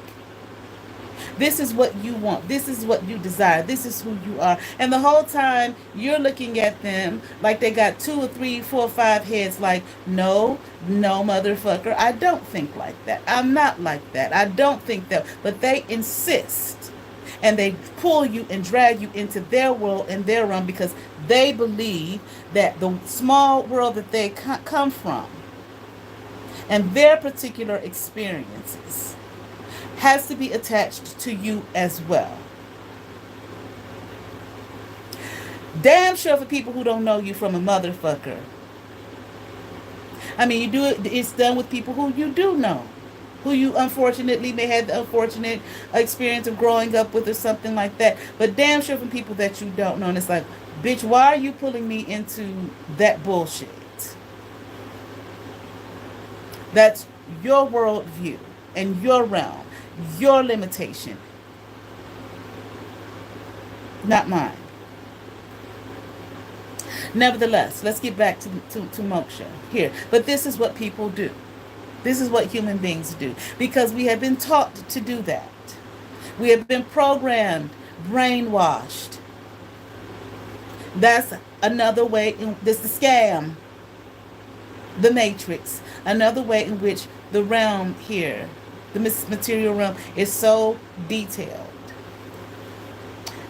This is what you want. This is what you desire. This is who you are. And the whole time you're looking at them like they got 2 or 3, 4 or 5 heads, like, no, motherfucker, I don't think like that. I'm not like that. I don't think that. But they insist. And they pull you and drag you into their world and their realm because they believe that the small world that they come from and their particular experiences has to be attached to you as well. Damn sure for people who don't know you from a motherfucker. I mean, you do it, it's done with people who you do know, who you unfortunately may have the unfortunate experience of growing up with or something like that. But damn sure from people that you don't know. And it's like, bitch, why are you pulling me into that bullshit? That's your worldview and your realm, your limitation, not mine. Nevertheless, let's get back to moksha here. But this is what people do. This is what human beings do. Because we have been taught to do that. We have been programmed, brainwashed. That's another way, this is the scam, the matrix. Another way in which the realm here, the material realm, is so detailed.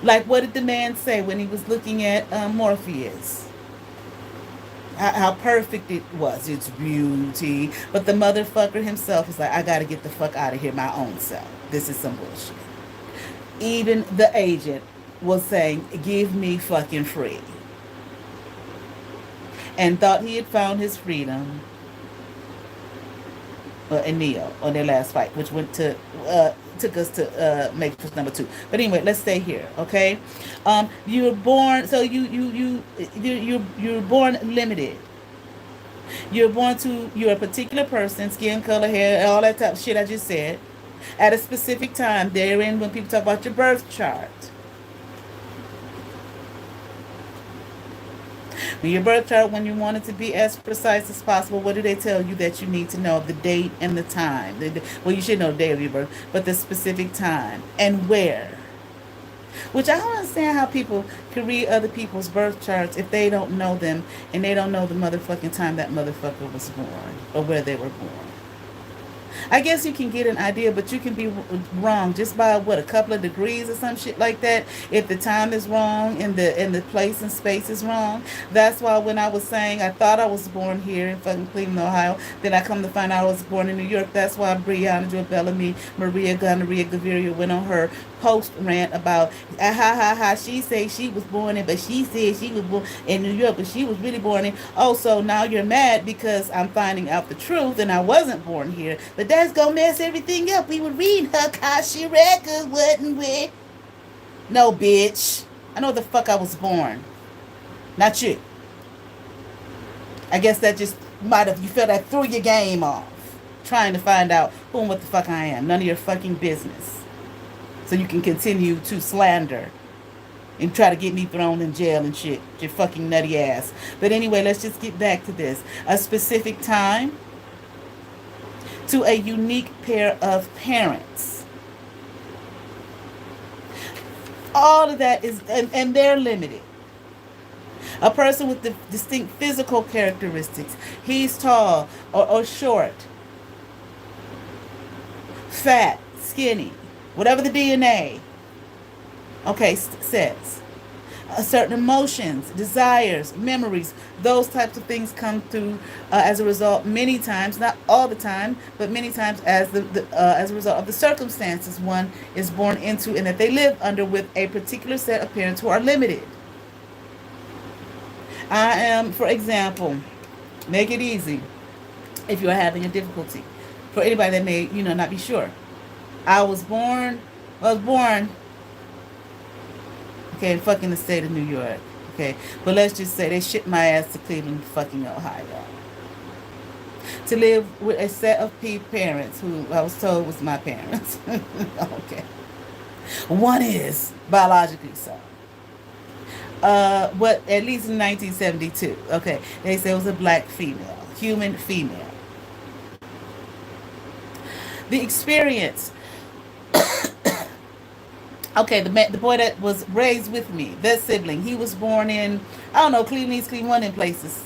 Like, what did the man say when he was looking at Morpheus? How perfect it was, its beauty. But the motherfucker himself is like, I gotta get the fuck out of here my own self. This is some bullshit. Even the agent was saying, give me fucking free. And thought he had found his freedom in Neo on their last fight, which went to took us to Matrix number 2. But anyway, let's stay here, okay? You were born, so you're born limited. You're a particular person, skin color, hair, all that type of shit I just said. At a specific time, therein, when people talk about your birth chart, when your birth chart, when you want it to be as precise as possible, what do they tell you that you need to know? The date and the time. Well, you should know the day of your birth, but the specific time and where. Which I don't understand how people can read other people's birth charts if they don't know them and they don't know the motherfucking time that motherfucker was born or where they were born. I guess you can get an idea, but you can be wrong just by what, a couple of degrees or some shit like that. If the time is wrong and the place and space is wrong, that's why when I was saying I thought I was born here in fucking Cleveland, Ohio, then I come to find out I was born in New York. That's why Brianna Joy Bellamy, Maria Gonorrhea Gaviria went on her post rant about she say she was born in, but she said she was born in New York, but she was really born in. Oh, so now you're mad because I'm finding out the truth and I wasn't born here. But that's gonna mess everything up. We were reading her Kashi record, wasn't we? No, bitch. I know the fuck I was born. Not you. I guess that just might have, you feel that threw your game off. Trying to find out who and what the fuck I am. None of your fucking business. So you can continue to slander and try to get me thrown in jail and shit. Your fucking nutty ass. But anyway, let's just get back to this. A specific time to a unique pair of parents. All of that is, and they're limited. A person with the distinct physical characteristics. He's tall or short, fat, skinny, whatever the DNA, says. Certain emotions, desires, memories, those types of things come through as a result many times, not all the time, but many times as as a result of the circumstances one is born into and that they live under with a particular set of parents who are limited. I am, for example, make it easy if you're having a difficulty. For anybody that may, not be sure. I was born, okay, in fucking the state of New York. Okay, but let's just say they shipped my ass to Cleveland, fucking Ohio, to live with a set of parents who I was told was my parents. Okay, one is biologically so. What at least in 1972. Okay, they say it was a black female, human female. The experience. Okay, the boy that was raised with me, that sibling, he was born in, I don't know, Cleveland East, Cleveland One in places.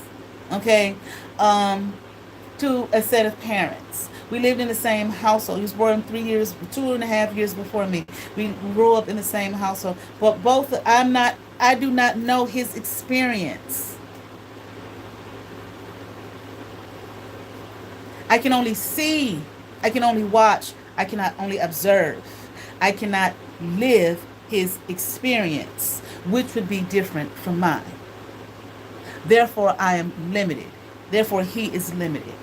Okay, to a set of parents. We lived in the same household. He was born 2 and a half years before me. We grew up in the same household. But I do not know his experience. I can only see, I can only watch, I cannot only observe. I cannot live his experience, which would be different from mine. Therefore, I am limited. Therefore, he is limited.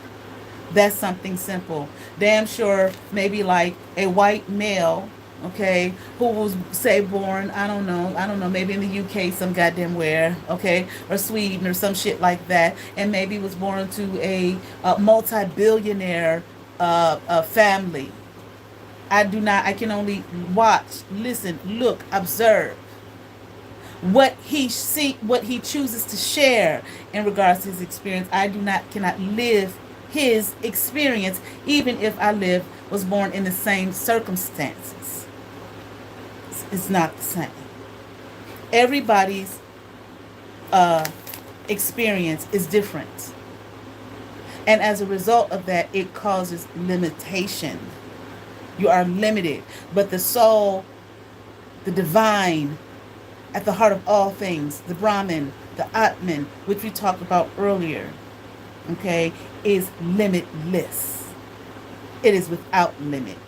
That's something simple. Damn sure, maybe like a white male, okay, who was, say, born, I don't know, maybe in the UK, some goddamn where, okay, or Sweden or some shit like that, and maybe was born to a multi-billionaire family. I can only watch, listen, look, observe what he chooses to share in regards to his experience. I cannot live his experience, even if I was born in the same circumstances. It's not the same. Everybody's experience is different. And as a result of that, it causes limitation. You are limited. But the soul, the divine, at the heart of all things, the Brahman, the Atman, which we talked about earlier, okay, is limitless. It is without limit.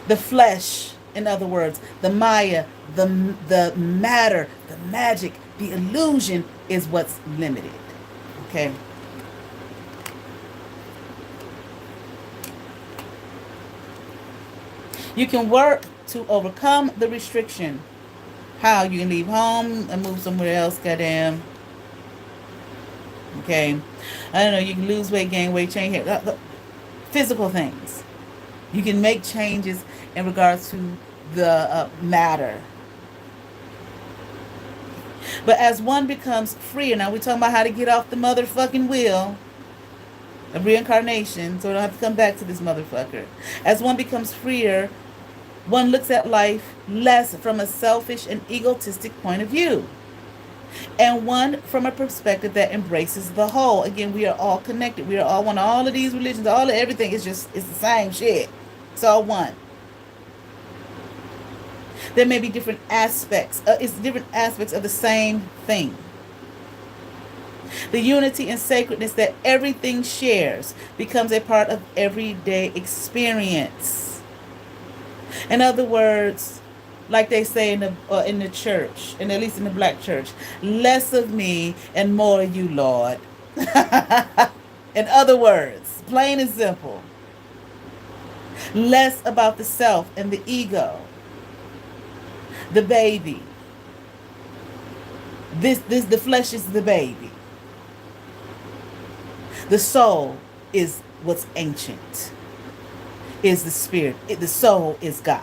The flesh, in other words, the Maya, the matter, the magic, the illusion is what's limited. Okay. You can work to overcome the restriction. How? You can leave home and move somewhere else, goddamn. Okay. I don't know, you can lose weight, gain weight, change hair. Physical things. You can make changes in regards to the matter. But as one becomes freer, now we're talking about how to get off the motherfucking wheel of reincarnation, so we don't have to come back to this motherfucker. As one becomes freer, one looks at life less from a selfish and egotistic point of view, and one from a perspective that embraces the whole. Again, we are all connected. We are all one. All of these religions, all of everything is just, it's the same shit. It's all one. There may be different aspects. It's different aspects of the same thing. The unity and sacredness that everything shares becomes a part of everyday experience. In other words, like they say in the church, and at least in the black church, less of me and more of you, Lord. In other words, plain and simple, less about the self and the ego, the baby. The flesh is the baby. The soul is what's ancient, is the spirit. The soul is God.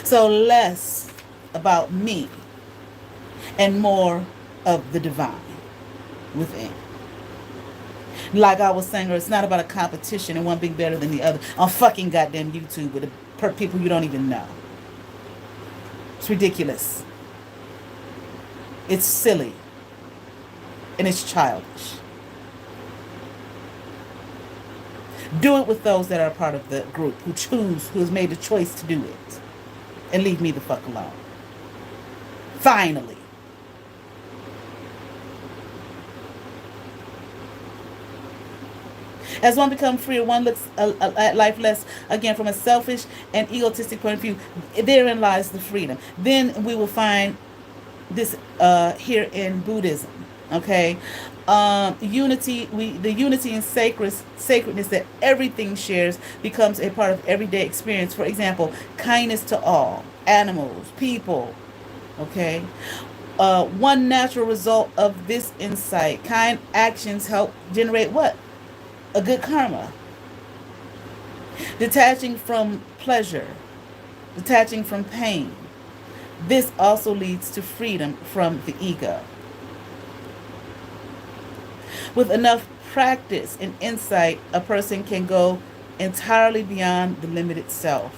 So less about me and more of the divine within. Like I was saying, it's not about a competition and one being better than the other on fucking goddamn YouTube with people you don't even know. It's ridiculous. It's silly. And it's childish. Do it with those that are part of the group who has made the choice to do it. And leave me the fuck alone. Finally. As one becomes freer, one looks at life less, again, from a selfish and egotistic point of view. Therein lies the freedom. Then we will find this here in Buddhism. Okay, the unity and sacredness that everything shares becomes a part of everyday experience. For example, kindness to all animals, people. Okay, one natural result of this insight: kind actions help generate what? A good karma. Detaching from pleasure, detaching from pain. This also leads to freedom from the ego. With enough practice and insight, a person can go entirely beyond the limited self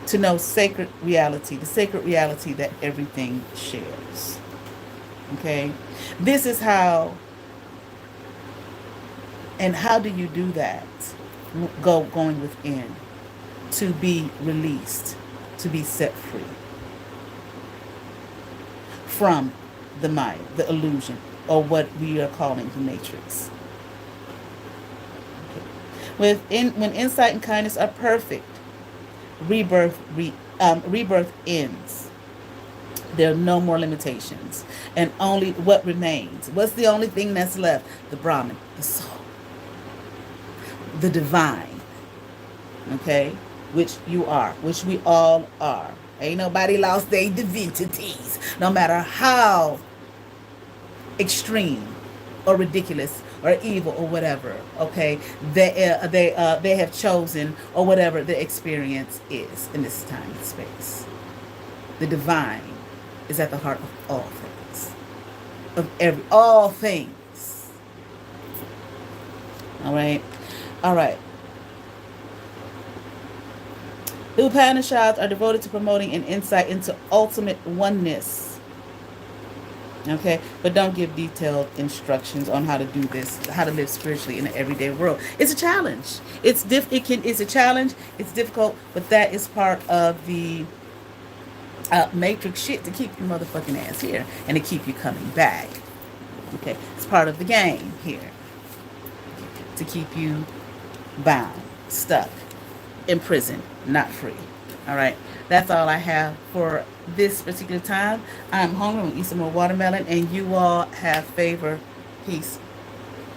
to know sacred reality, the sacred reality that everything shares. Okay? This is how, and how do you do that? Going within, to be released, to be set free from the mind, the illusion, or what we are calling the matrix. Okay. When insight and kindness are perfect, rebirth ends. There are no more limitations, and only what remains. What's the only thing that's left? The Brahman, the soul, the divine. Okay, which you are, which we all are. Ain't nobody lost their divinities, no matter how extreme or ridiculous or evil or whatever. Okay, they have chosen, or whatever the experience is in this time and space. The divine is at the heart of all things, of all things. All right. The Upanishads are devoted to promoting an insight into ultimate oneness. Okay, but don't give detailed instructions on how to do this, how to live spiritually in the everyday world. It's a challenge. It's a challenge. It's difficult, but that is part of the matrix shit to keep your motherfucking ass here and to keep you coming back. Okay, it's part of the game here to keep you bound, stuck, imprisoned, not free. All right, that's all I have for this particular time. I'm hungry. I'm gonna eat some more watermelon, and you all have favor. Peace.